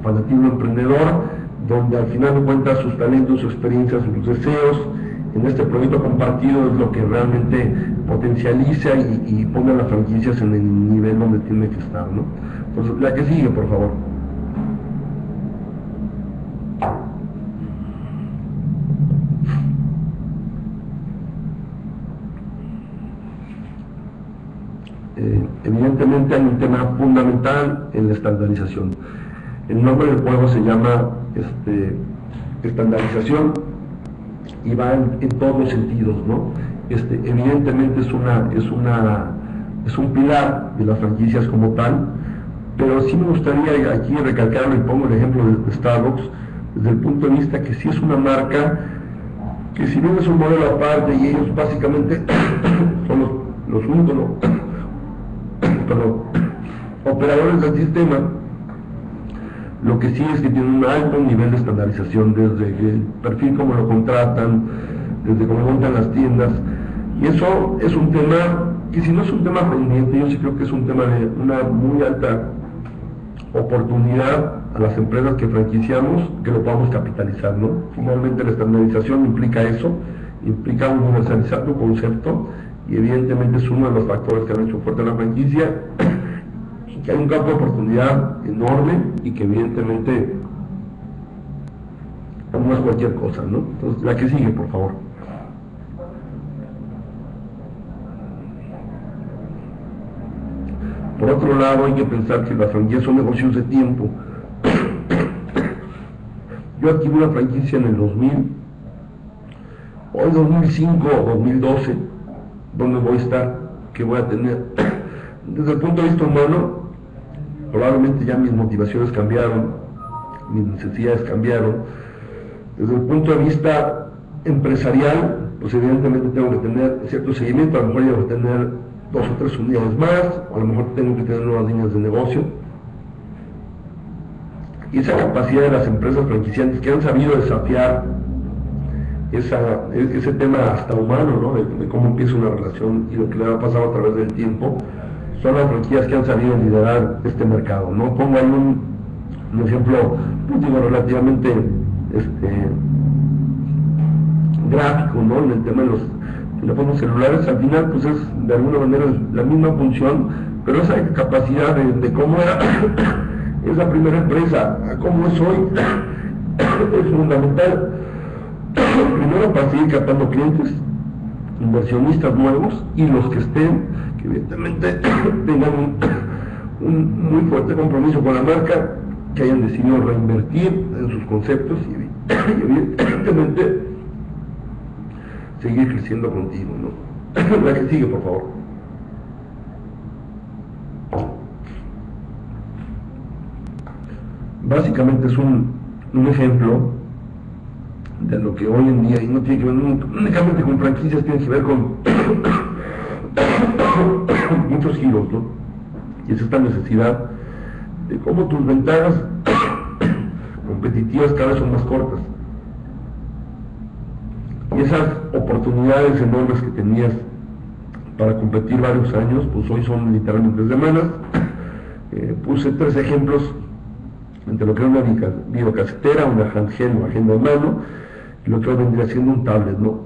fanatismo emprendedor, donde al final de cuentas sus talentos, sus experiencias, sus deseos en este proyecto compartido es lo que realmente potencializa y pone a las franquicias en el nivel donde tiene que estar, ¿no? Entonces, la que sigue, por favor. Evidentemente hay un tema fundamental en la estandarización. El nombre del juego se llama estandarización y va en todos los sentidos, ¿no? Evidentemente es un pilar de las franquicias como tal, pero sí me gustaría aquí recalcarlo y pongo el ejemplo de Starbucks desde el punto de vista que sí es una marca que, si bien es un modelo aparte y ellos básicamente son los únicos operadores del sistema, lo que sí es que tienen un alto nivel de estandarización desde el perfil, como lo contratan, desde cómo montan las tiendas, y eso es un tema que, si no es un tema pendiente, yo sí creo que es un tema de una muy alta oportunidad a las empresas que franquiciamos, que lo podamos capitalizar, ¿no? Finalmente la estandarización implica eso, implica universalizar tu concepto, y evidentemente es uno de los factores que han hecho fuerte la franquicia, y que hay un campo de oportunidad enorme y que evidentemente no es cualquier cosa, ¿no? Entonces, la que sigue, por favor. Por otro lado, hay que pensar que las franquicias son negocios de tiempo. Yo adquirí una franquicia en el 2000, hoy 2005 o 2012, ¿dónde voy a estar? ¿Qué voy a tener? Desde el punto de vista humano, probablemente ya mis motivaciones cambiaron, mis necesidades cambiaron. Desde el punto de vista empresarial, pues evidentemente tengo que tener cierto seguimiento, a lo mejor tengo que tener 2 o 3 unidades más, o a lo mejor tengo que tener nuevas líneas de negocio. Y esa capacidad de las empresas franquiciantes que han sabido desafiar ese tema hasta humano, ¿no? De cómo empieza una relación y lo que le ha pasado a través del tiempo, son las franquicias que han sabido liderar este mercado, ¿no? Pongo ahí un ejemplo, pues digo, relativamente gráfico, ¿no? En el tema de los teléfonos celulares, al final pues es de alguna manera la misma función, pero esa capacidad de cómo era esa primera empresa a cómo es hoy es fundamental. Primero, para seguir captando clientes, inversionistas nuevos, y los que estén, que evidentemente tengan un muy fuerte compromiso con la marca, que hayan decidido reinvertir en sus conceptos y evidentemente seguir creciendo contigo, ¿no? La que sigue, por favor. Básicamente es un ejemplo de lo que hoy en día, y no tiene que ver únicamente con franquicias, tiene que ver con muchos giros, ¿no? Y es esta necesidad de cómo tus ventanas competitivas cada vez son más cortas. Y esas oportunidades enormes que tenías para competir varios años, pues hoy son literalmente semanas. Puse 3 ejemplos entre lo que era una videocasetera, una handheld o agenda en mano, y lo que hoy vendría siendo un tablet, ¿no?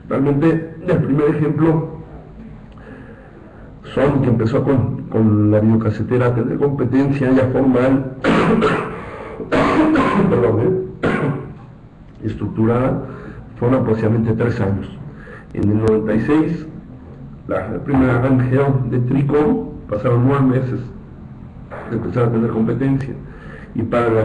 Realmente, el primer ejemplo, Sony, que empezó con la videocasetera a tener competencia ya formal, estructurada, fueron aproximadamente 3 años. En el 96, la primera handheld de Tricom, pasaron 9 meses de empezar a tener competencia, y para la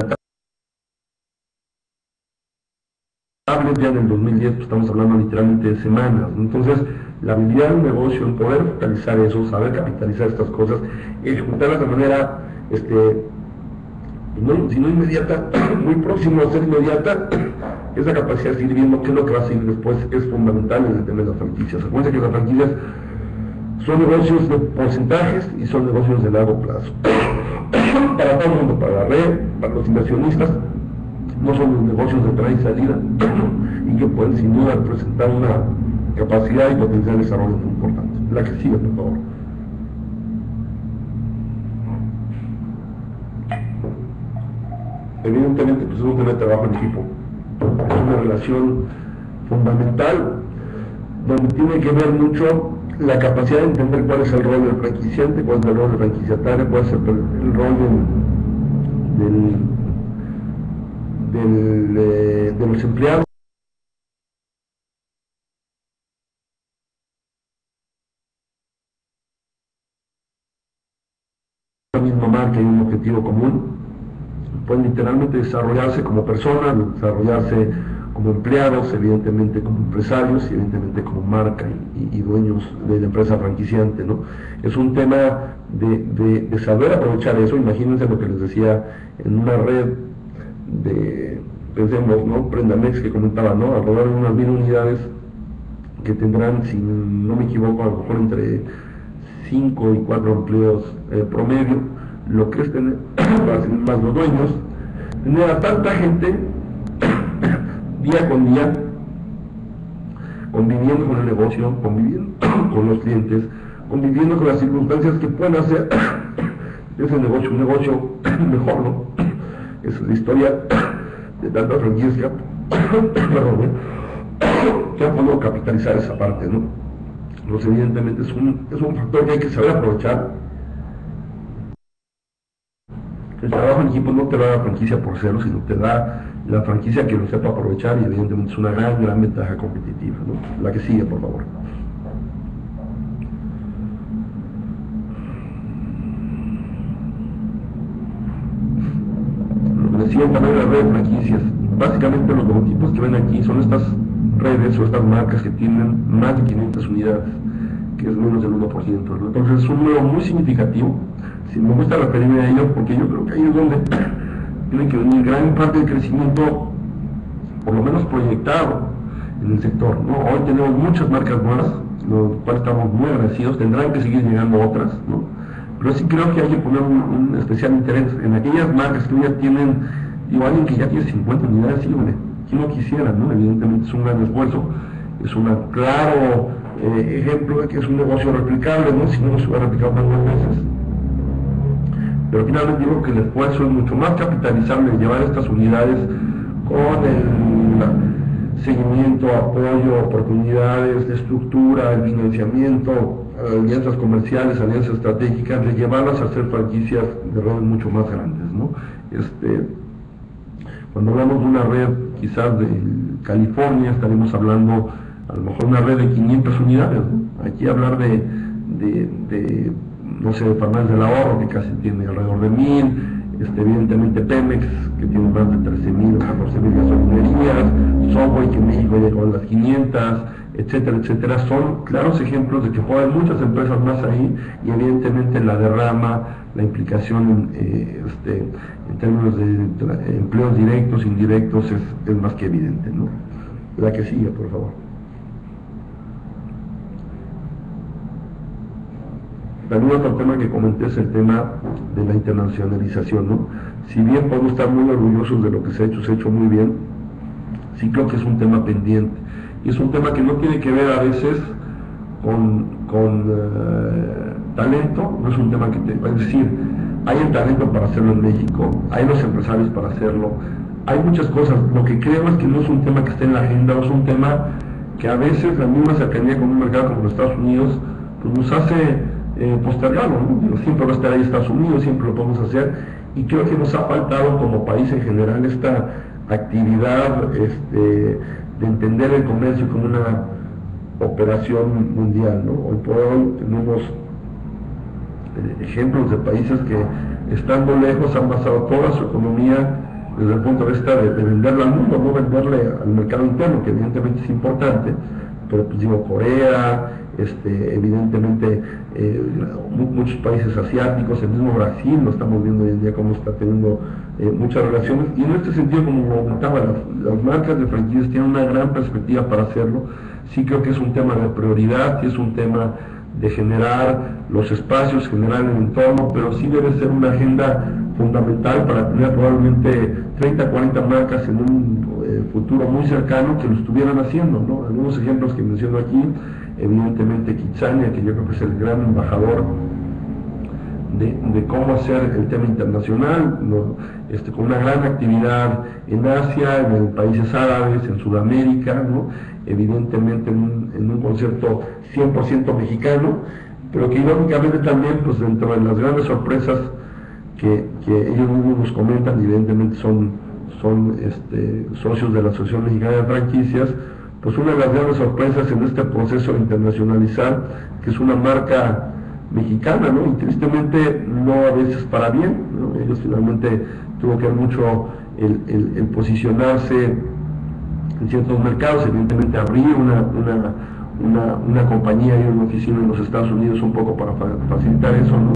tablet ya en el 2010, pues estamos hablando literalmente de semanas. Entonces, la habilidad de un negocio, en poder capitalizar eso, saber capitalizar estas cosas, ejecutarlas de manera, si no inmediata, muy próximo a ser inmediata, esa capacidad de seguir viendo qué es lo que va a seguir después es fundamental en el tema de las franquicias. Acuérdense que las franquicias son negocios de porcentajes y son negocios de largo plazo. Para todo el mundo, para la red, para los inversionistas, no son los negocios de entrada y salida, y que pueden sin duda representar una capacidad y potencial de desarrollo muy importante. La que sigue, por favor. Evidentemente, pues es un tema de trabajo en equipo. Es una relación fundamental donde tiene que ver mucho la capacidad de entender cuál es el rol del franquiciante, cuál es el rol del franquiciatario, cuál es el rol de los empleados. misma marca y un objetivo común, pueden literalmente desarrollarse como personas, desarrollarse como empleados, evidentemente como empresarios y evidentemente como marca y dueños de la empresa franquiciante, ¿no? Es un tema de saber aprovechar eso. Imagínense lo que les decía en una red de, pensemos, ¿no? Prendamex, que comentaba, ¿no? Alrededor de unas 1000 unidades que tendrán, si no me equivoco, a lo mejor entre 5 y 4 empleos promedio, lo que es tener, para tener más los dueños, tener a tanta gente día con día, conviviendo con el negocio, conviviendo con los clientes, conviviendo con las circunstancias que pueden hacer ese negocio un negocio mejor, ¿no? Esa es la historia de tantas franquicias que han podido capitalizar esa parte, ¿no? Pues evidentemente es un factor que hay que saber aprovechar. El trabajo en equipo no te da la franquicia por cero, sino te da la franquicia que lo sepa aprovechar, y evidentemente es una gran ventaja competitiva, ¿no? La que sigue, por favor. Lo que decía también de la red de franquicias, básicamente los logotipos que ven aquí son estas redes o estas marcas que tienen más de 500 unidades, que es menos del 1%, ¿no? Entonces es un número muy significativo. Si me gusta referirme a ello, porque yo creo que ahí es donde tiene que venir gran parte del crecimiento, por lo menos proyectado en el sector, ¿no? Hoy tenemos muchas marcas nuevas, los cuales estamos muy agradecidos, tendrán que seguir llegando otras, ¿no? Pero sí creo que hay que poner un especial interés en aquellas marcas que ya tienen, digo, alguien que ya tiene 50 unidades, sí, hombre, quien no quisiera, ¿no? Evidentemente es un gran esfuerzo, es un claro ejemplo de que es un negocio replicable, ¿no? Si no se va a replicar tantas veces. Pero finalmente digo que el esfuerzo es mucho más capitalizable de llevar estas unidades con el seguimiento, apoyo, oportunidades, de estructura, el financiamiento, alianzas comerciales, alianzas estratégicas, de llevarlas a hacer franquicias de redes mucho más grandes, ¿no? Cuando hablamos de una red quizás de California, estaremos hablando a lo mejor una red de 500 unidades, ¿no? Aquí hablar de no sé, Farmacias del Ahorro, que casi tiene alrededor de 1000, evidentemente Pemex, que tiene más de 13,000 o 14,000 gasolinerías, Subway, que en México llegó a las 500, etcétera, etcétera. Son claros ejemplos de que puede haber muchas empresas más ahí, y evidentemente la derrama, la implicación en términos de empleos directos, indirectos, es más que evidente, ¿no? La que sigue, por favor. También otro tema que comenté es el tema de la internacionalización, ¿no? Si bien podemos estar muy orgullosos de lo que se ha hecho muy bien, sí creo que es un tema pendiente. Y es un tema que no tiene que ver a veces con talento, no es un tema que es decir, hay el talento para hacerlo en México, hay los empresarios para hacerlo, hay muchas cosas. Lo que creo es que no es un tema que esté en la agenda, es un tema que a veces la misma cercanía con un mercado como los Estados Unidos pues nos hace postergarlo, ¿no? Siempre va a estar ahí Estados Unidos, siempre lo podemos hacer, y creo que nos ha faltado como país en general esta actividad de entender el comercio como una operación mundial, ¿no? Hoy por hoy tenemos ejemplos de países que, estando lejos, han basado toda su economía desde el punto de vista de venderle al mundo, no venderle al mercado interno, que evidentemente es importante, pero pues digo, Corea, evidentemente muchos países asiáticos, el mismo Brasil, lo estamos viendo hoy en día cómo está teniendo muchas relaciones, y en este sentido, como lo comentaba, las marcas de franquicias tienen una gran perspectiva para hacerlo. Sí creo que es un tema de prioridad, sí es un tema de generar los espacios, generar el entorno, pero sí debe ser una agenda fundamental para tener probablemente 30, 40 marcas en un futuro muy cercano que lo estuvieran haciendo, ¿no? Algunos ejemplos que menciono aquí, evidentemente Kitsania, que yo creo que es el gran embajador de cómo hacer el tema internacional, ¿no? Con una gran actividad en Asia, en países árabes, en Sudamérica, ¿no? Evidentemente en un concepto 100% mexicano, pero que irónicamente también, pues dentro de las grandes sorpresas que ellos mismos nos comentan, evidentemente son socios de la Asociación Mexicana de Franquicias, pues una de las grandes sorpresas en este proceso de internacionalizar, que es una marca mexicana, ¿no? Y tristemente no a veces para bien, ¿no? Ellos finalmente tuvo que ver mucho el posicionarse en ciertos mercados, evidentemente abrir una compañía y una oficina en los Estados Unidos un poco para facilitar eso, ¿no?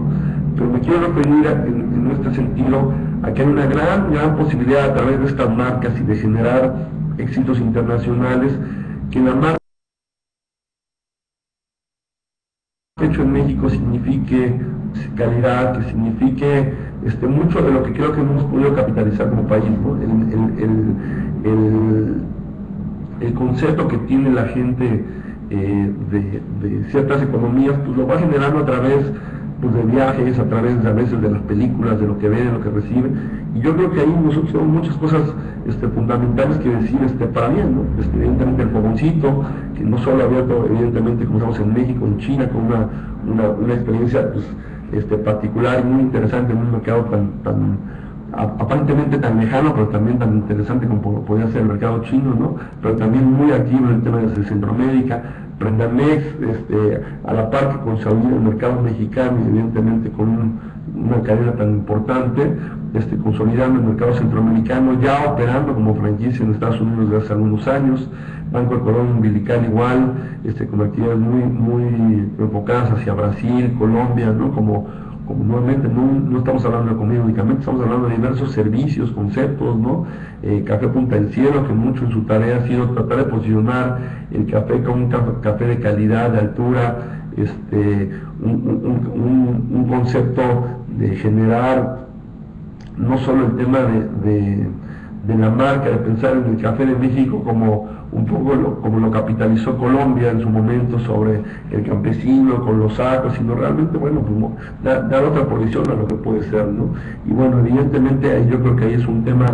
Pero me quiero referir en este sentido a que hay una gran posibilidad a través de estas marcas y de generar éxitos internacionales, que la marca hecho en México signifique calidad, que signifique mucho de lo que creo que no hemos podido capitalizar como país, ¿no? El concepto que tiene la gente de ciertas economías, pues lo va generando a través, pues, de viajes, a través a veces de las películas, de lo que ven, de lo que reciben, y yo creo que ahí nosotros tenemos muchas cosas fundamentales que decir para bien, ¿no? Evidentemente el fogoncito, que no solo abierto, evidentemente, como estamos en México, en China, con una experiencia pues, particular y muy interesante en un mercado tan aparentemente tan lejano, pero también tan interesante como podría ser el mercado chino, ¿no? Pero también muy activo en el tema de Centroamérica, Prendamex, a la par que consolida el mercado mexicano y evidentemente con una cadena tan importante, consolidando el mercado centroamericano, ya operando como franquicia en Estados Unidos desde hace algunos años, Banco de Cordón Umbilical igual, con actividades muy enfocadas hacia Brasil, Colombia, ¿no? Como nuevamente no estamos hablando de comida únicamente, estamos hablando de diversos servicios, conceptos, ¿no? Café Punta del Cielo, que mucho en su tarea ha sido tratar de posicionar el café como un café de calidad, de altura, un concepto de generar no solo el tema de la marca, de pensar en el café de México como un poco como lo capitalizó Colombia en su momento sobre el campesino con los sacos, sino realmente, bueno, pues, dar otra posición a lo que puede ser, ¿no? Y bueno, evidentemente yo creo que ahí es un tema,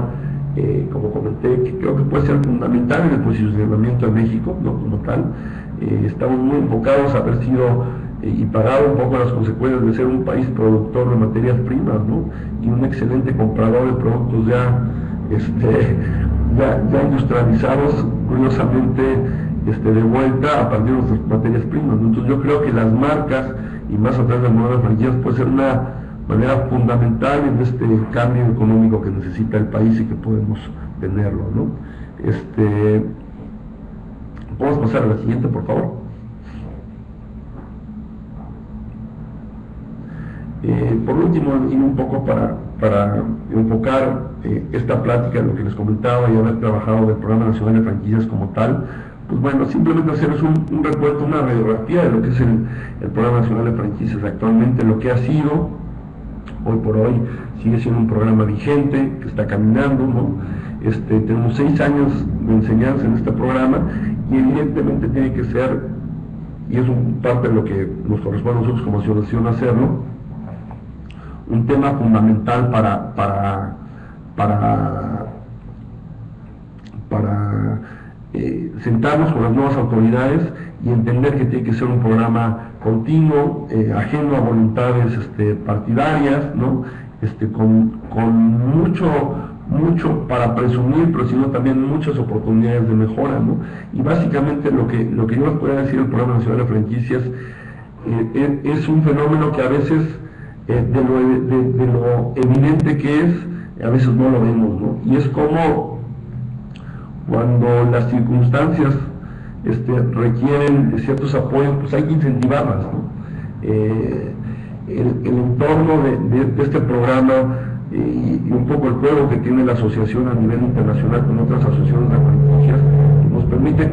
como comenté, que creo que puede ser fundamental en el posicionamiento de México, ¿no? Como tal, estamos muy enfocados a haber sido y pagado un poco las consecuencias de ser un país productor de materias primas, ¿no? Y un excelente comprador de productos ya industrializados, curiosamente, de vuelta a partir de nuestras materias primas, ¿no? Entonces yo creo que las marcas, y más atrás de modas franquicias, puede ser una manera fundamental en este cambio económico que necesita el país y que podemos tenerlo, ¿no? ¿Podemos pasar a la siguiente, por favor? Por último, y un poco para enfocar esta plática, lo que les comentaba y haber trabajado del Programa Nacional de Franquicias como tal, pues bueno, simplemente hacerles un recuento, una radiografía de lo que es el Programa Nacional de Franquicias actualmente, lo que ha sido, hoy por hoy sigue siendo un programa vigente, que está caminando, ¿no? Tenemos 6 años de enseñanza en este programa y evidentemente tiene que ser, y es parte de lo que nos corresponde a nosotros como asociación hacerlo, un tema fundamental para sentarnos con las nuevas autoridades y entender que tiene que ser un programa continuo, ajeno a voluntades partidarias, ¿no? Con mucho para presumir, pero sino también muchas oportunidades de mejora, ¿no? Y básicamente lo que yo les podría decir del Programa Nacional de Franquicias es un fenómeno que a veces de lo evidente que es, a veces no lo vemos, ¿no? Y es como cuando las circunstancias requieren de ciertos apoyos, pues hay que incentivarlas, ¿no? El entorno de este programa y un poco el juego que tiene la asociación a nivel internacional con otras asociaciones de franquicias, nos permite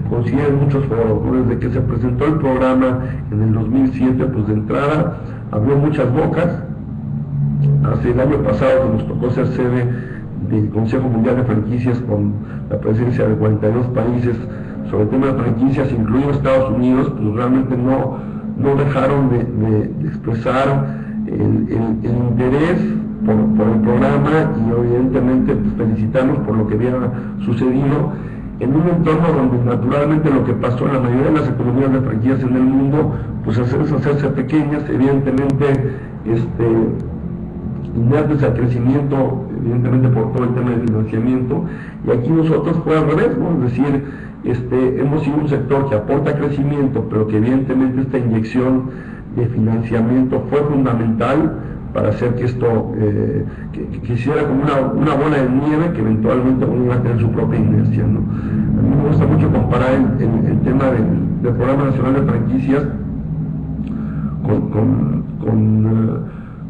coincidir en muchos foros, ¿no? Desde que se presentó el programa en el 2007, pues de entrada abrió muchas bocas. Hace el año pasado que nos tocó ser sede del Consejo Mundial de Franquicias con la presencia de 42 países sobre el tema de franquicias, incluidos Estados Unidos, pues realmente no dejaron de expresar el interés por el programa y evidentemente pues, felicitarnos por lo que había sucedido en un entorno donde naturalmente lo que pasó en la mayoría de las economías de franquicias en el mundo, pues es hacerse pequeñas, evidentemente inertes al crecimiento, evidentemente por todo el tema de financiamiento, y aquí nosotros fue al revés, ¿no? Es decir, hemos sido un sector que aporta crecimiento, pero que evidentemente esta inyección de financiamiento fue fundamental para hacer que esto que hiciera como una bola de nieve que eventualmente iba a tener su propia inercia, ¿no? A mí me gusta mucho comparar el tema del Programa Nacional de Franquicias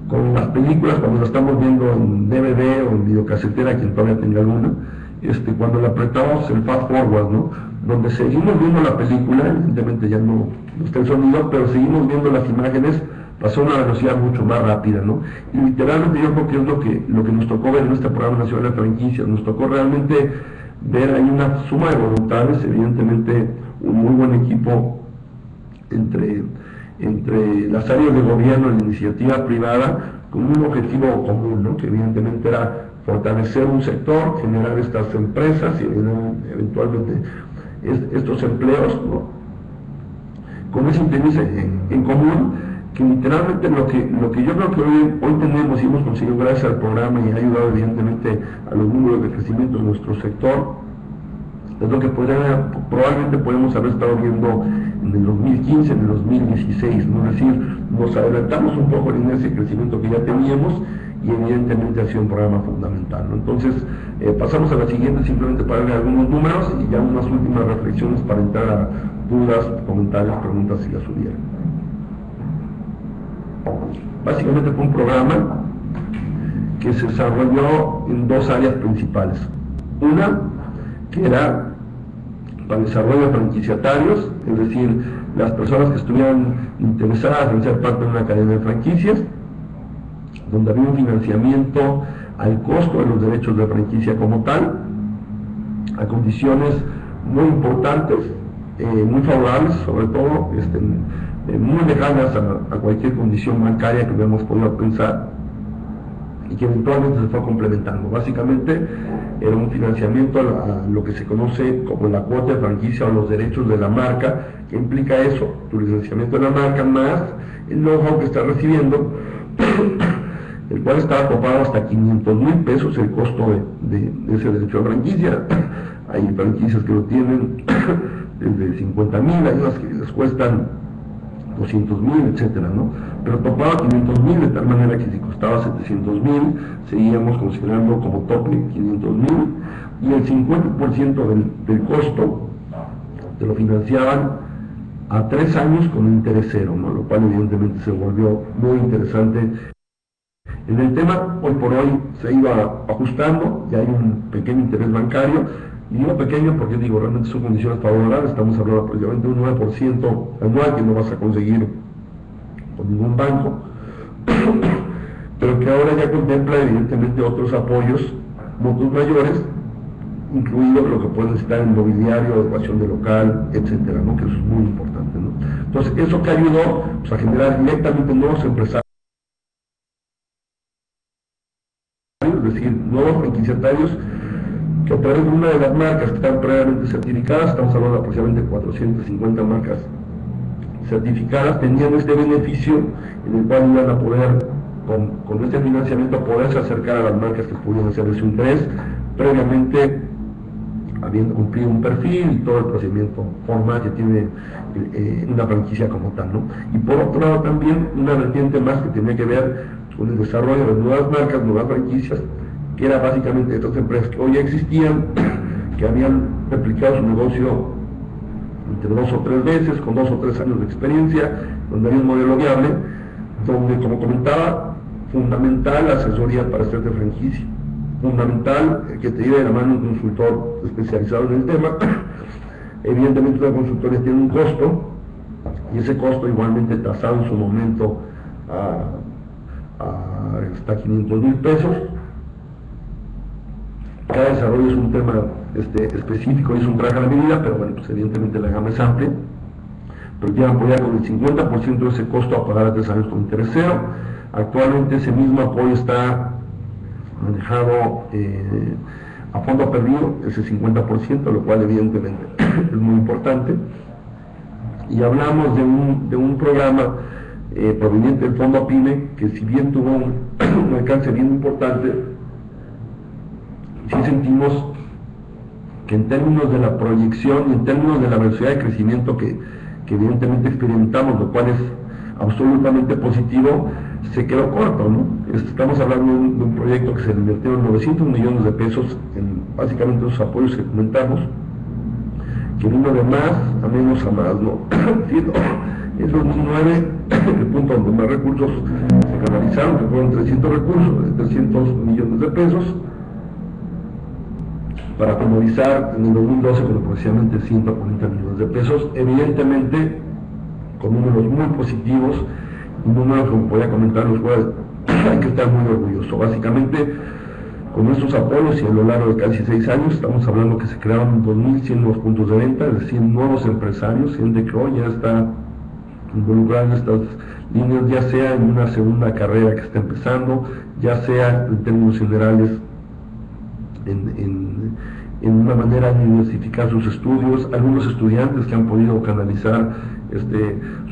con las películas cuando las estamos viendo en DVD o en videocasetera, quien todavía tenga alguna, cuando le apretamos el fast forward, ¿no? Donde seguimos viendo la película, evidentemente ya no está el sonido, pero seguimos viendo las imágenes, pasó a una velocidad mucho más rápida, ¿no? Y literalmente yo creo que es lo que nos tocó ver en este Programa Nacional de Franquicias, nos tocó realmente ver ahí una suma de voluntades, evidentemente un muy buen equipo entre las áreas de gobierno y la iniciativa privada, con un objetivo común, ¿no? Que evidentemente era fortalecer un sector, generar estas empresas y eventualmente estos empleos, ¿no? Con ese interés en común, que literalmente lo que yo creo que hoy tenemos y hemos conseguido gracias al programa y ha ayudado evidentemente a los números de crecimiento de nuestro sector, es lo que probablemente podemos haber estado viendo en el 2015, en el 2016, ¿no? Es decir, nos adelantamos un poco en ese crecimiento que ya teníamos y evidentemente ha sido un programa fundamental, ¿no? Entonces, pasamos a la siguiente simplemente para ver algunos números y ya unas últimas reflexiones para entrar a dudas, comentarios, preguntas si las hubiera. Básicamente fue un programa que se desarrolló en dos áreas principales. Una, que era para el desarrollo de franquiciatarios, es decir, las personas que estuvieran interesadas en ser parte de una cadena de franquicias, donde había un financiamiento al costo de los derechos de franquicia como tal, a condiciones muy importantes, muy favorables, sobre todo muy lejanas a cualquier condición bancaria que hubiéramos podido pensar, y que eventualmente se fue complementando. Básicamente era un financiamiento a lo que se conoce como la cuota de franquicia o los derechos de la marca, que implica eso, tu licenciamiento de la marca más el know-how que está recibiendo, el cual está topado hasta 500,000 pesos el costo de ese derecho de franquicia. Hay franquicias que lo tienen desde 50,000, hay unas que les cuestan 200,000, etcétera, ¿no? Pero topaba 500,000, de tal manera que si costaba 700,000, seguíamos considerando como tope 500,000, y el 50% del costo te lo financiaban a 3 años con interés cero, ¿no? Lo cual evidentemente se volvió muy interesante. En el tema, hoy por hoy se iba ajustando, ya hay un pequeño interés bancario, y digo pequeño porque realmente son condiciones favorables, estamos hablando aproximadamente de un 9% anual que no vas a conseguir con ningún banco, pero que ahora ya contempla evidentemente otros apoyos, montos mayores, incluido lo que puede necesitar en mobiliario, adecuación de local, etcétera, ¿no? Que eso es muy importante, ¿no? Entonces, eso que ayudó a generar directamente nuevos empresarios, es decir, nuevos franquiciatarios, que a través de una de las marcas que están previamente certificadas, estamos hablando de aproximadamente 450 marcas certificadas, tenían este beneficio en el cual iban a poder, con este financiamiento, poderse acercar a las marcas que pudieran hacer de su interés, previamente habiendo cumplido un perfil y todo el procedimiento formal que tiene una franquicia como tal, ¿no? Y por otro lado también una vertiente más que tenía que ver con el desarrollo de nuevas marcas, nuevas franquicias, que era básicamente estas empresas que hoy ya existían, que habían replicado su negocio entre 2 o 3 veces, con 2 o 3 años de experiencia, donde había un modelo viable, donde, como comentaba, fundamental la asesoría para hacer de franquicia, fundamental que te lleve de la mano un consultor especializado en el tema. Evidentemente una consultoría tiene un costo, y ese costo igualmente tasado en su momento hasta 500,000 pesos. Cada desarrollo es un tema específico y es un traje a la medida, pero bueno, pues evidentemente la gama es amplia, pero ya apoyar con el 50% de ese costo a pagar a 3 años con interés cero. Actualmente ese mismo apoyo está manejado a fondo perdido, ese 50%, lo cual evidentemente es muy importante. Y hablamos de un programa proveniente del Fondo PYME, que si bien tuvo un alcance bien importante, sí sentimos que en términos de la proyección y en términos de la velocidad de crecimiento que evidentemente experimentamos, lo cual es absolutamente positivo, se quedó corto, ¿no? Estamos hablando de un proyecto que se le invirtieron 900 millones de pesos en básicamente los apoyos que comentamos, que vino de más a menos a más, ¿no? En 2009, el punto donde más recursos se canalizaron, que fueron 300 recursos, 300 millones de pesos, para finalizar en el 2012 con aproximadamente 140 millones de pesos, evidentemente con números muy positivos y números, como podía comentar, los cuales hay que estar muy orgulloso. Básicamente, con estos apoyos y a lo largo de casi 6 años, estamos hablando que se crearon 2.100 nuevos puntos de venta, es decir, nuevos empresarios, gente que hoy ya está involucrada en estas líneas, ya sea en una segunda carrera que está empezando, ya sea en términos generales en una manera de diversificar sus estudios, algunos estudiantes que han podido canalizar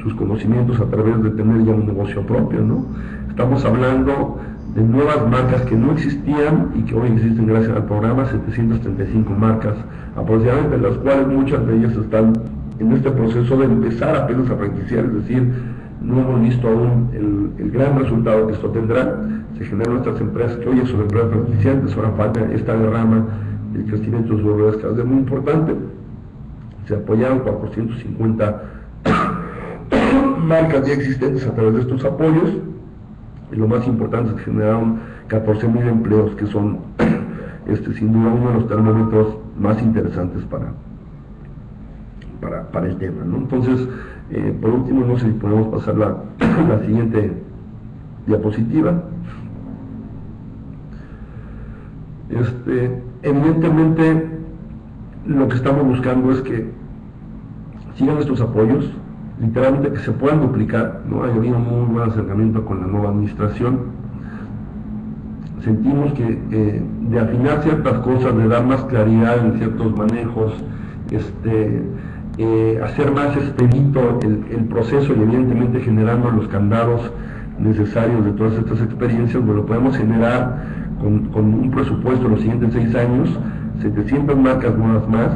sus conocimientos a través de tener ya un negocio propio, ¿no? Estamos hablando de nuevas marcas que no existían y que hoy existen gracias al programa, 735 marcas aproximadamente, de las cuales muchas de ellas están en este proceso de empezar apenas a franquiciar, es decir, no hemos visto aún el gran resultado que esto tendrá. Se generan nuestras empresas que hoy son empresas franquiciantes, ahora falta esta derrama, el crecimiento de sus ruedas cada vez muy importante. Se apoyaron 450 marcas ya existentes a través de estos apoyos, y lo más importante es que generaron 14.000 empleos, que son sin duda uno de los termómetros más interesantes para el tema, ¿no? Entonces, por último, no sé si podemos pasar la siguiente diapositiva. Evidentemente, lo que estamos buscando es que sigan estos apoyos, literalmente que se puedan duplicar, ¿no? Ha habido un muy buen acercamiento con la nueva administración. Sentimos que de afinar ciertas cosas, de dar más claridad en ciertos manejos, hacer más expedito el proceso y evidentemente generando los candados necesarios de todas estas experiencias, pues lo podemos generar con un presupuesto en los siguientes 6 años, 700 marcas nuevas más,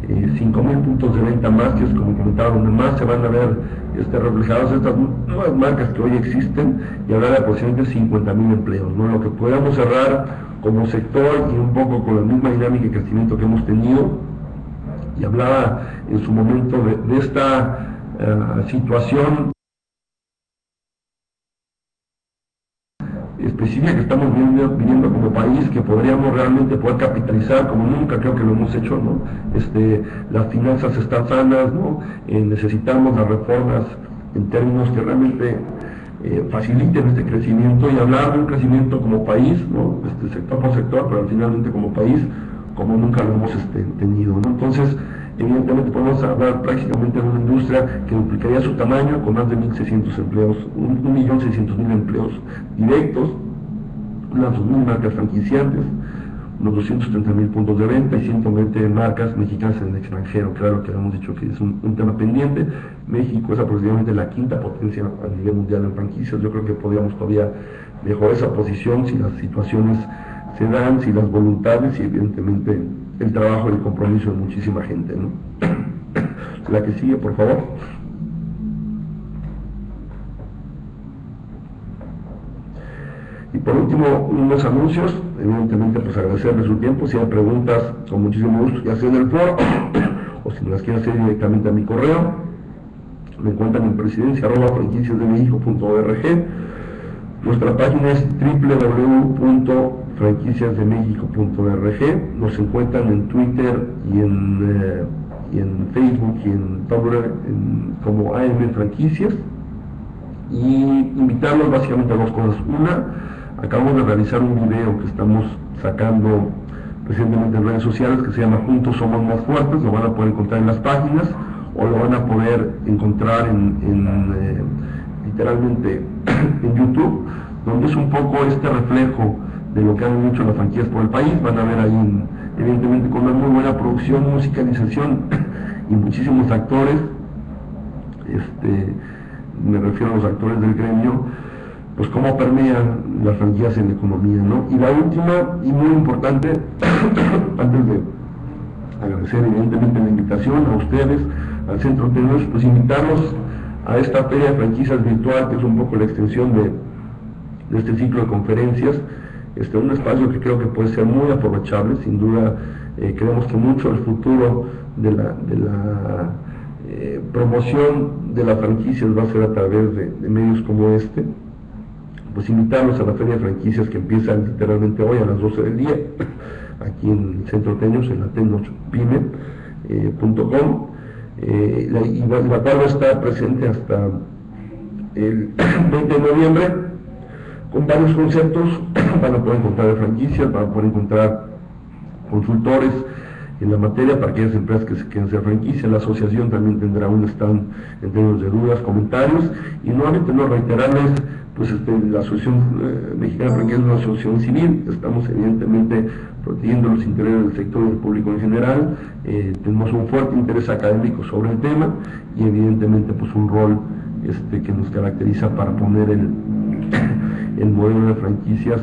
5.000 puntos de venta más, que es como comentaba, donde más se van a ver reflejadas estas nuevas marcas que hoy existen, y hablar de aproximadamente 50.000 empleos, ¿no? Lo que podamos cerrar como sector y un poco con la misma dinámica y crecimiento que hemos tenido. Y hablaba en su momento de esta situación específica que estamos viviendo como país, que podríamos realmente poder capitalizar como nunca, creo que lo hemos hecho, ¿no? Las finanzas están sanas, ¿no? Necesitamos las reformas en términos que realmente faciliten este crecimiento, y hablar de un crecimiento como país, ¿no? Sector por sector, pero finalmente como país, como nunca lo hemos tenido, ¿no? Entonces, evidentemente podemos hablar prácticamente de una industria que duplicaría su tamaño con más de 1.600 empleos, 1.600.000 empleos directos, unas 2.000 marcas franquiciantes, unos 230.000 puntos de venta y 120 marcas mexicanas en el extranjero. Claro que habíamos dicho que es un tema pendiente. México es aproximadamente la 5ª potencia a nivel mundial en franquicias. Yo creo que podríamos todavía mejorar esa posición si las situaciones se dan, si las voluntades y evidentemente el trabajo y el compromiso de muchísima gente, ¿no? La que sigue, por favor. Y por último, unos anuncios. Evidentemente, pues agradecerles su tiempo. Si hay preguntas, con muchísimo gusto, ya sea en el foro o si me las quieren hacer directamente a mi correo, me encuentran en presidencia@franquiciasdemexico.org. Nuestra página es www.franquiciasdemexico.org. Nos encuentran en Twitter y en Facebook y en Tumblr como AM Franquicias. Y invitarlos básicamente a 2 cosas. Una, acabamos de realizar un video que estamos sacando recientemente en redes sociales que se llama Juntos Somos Más Fuertes. Lo van a poder encontrar en las páginas o lo van a poder encontrar literalmente en YouTube, donde es un poco reflejo de lo que han hecho las franquicias por el país. Van a ver ahí, evidentemente, con una muy buena producción, musicalización y muchísimos actores, me refiero a los actores del gremio, pues cómo permean las franquicias en la economía, ¿no? Y la última y muy importante, antes de agradecer evidentemente la invitación a ustedes, al Centro Tenores, pues invitarlos a esta feria de franquicias virtual, que es un poco la extensión de este ciclo de conferencias. Un espacio que creo que puede ser muy aprovechable. Sin duda, creemos que mucho el futuro de la promoción de las franquicias va a ser a través de medios como este. Pues invitarlos a la feria de franquicias que empieza literalmente hoy a las 12 del día, aquí en el Centro Teños, en la tecnospime.com, y la cual va a estar presente hasta el 20 de noviembre, con varios conceptos. Van a poder encontrar franquicias, van a poder encontrar consultores en la materia para aquellas empresas que se quieren hacer franquicia. La asociación también tendrá un stand en términos de dudas, comentarios, y nuevamente no reiterarles, pues la Asociación Mexicana de Franquicias es una asociación civil. Estamos evidentemente protegiendo los intereses del sector y del público en general. Tenemos un fuerte interés académico sobre el tema y evidentemente pues un rol que nos caracteriza para poner el modelo de franquicias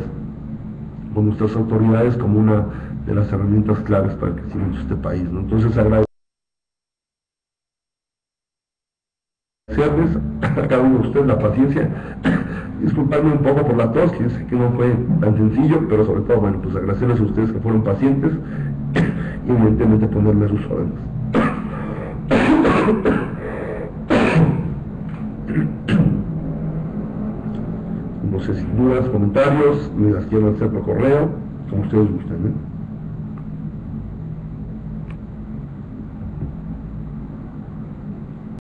con nuestras autoridades como una de las herramientas claves para el crecimiento de este país, ¿no? Entonces, agradecerles a cada uno de ustedes la paciencia, disculparme un poco por la tos, que sé que no fue tan sencillo, pero sobre todo, bueno, pues agradecerles a ustedes que fueron pacientes y evidentemente ponerme a sus órdenes. No sé si dudas, comentarios, me las quieren hacer por correo, como ustedes gusten, ¿eh?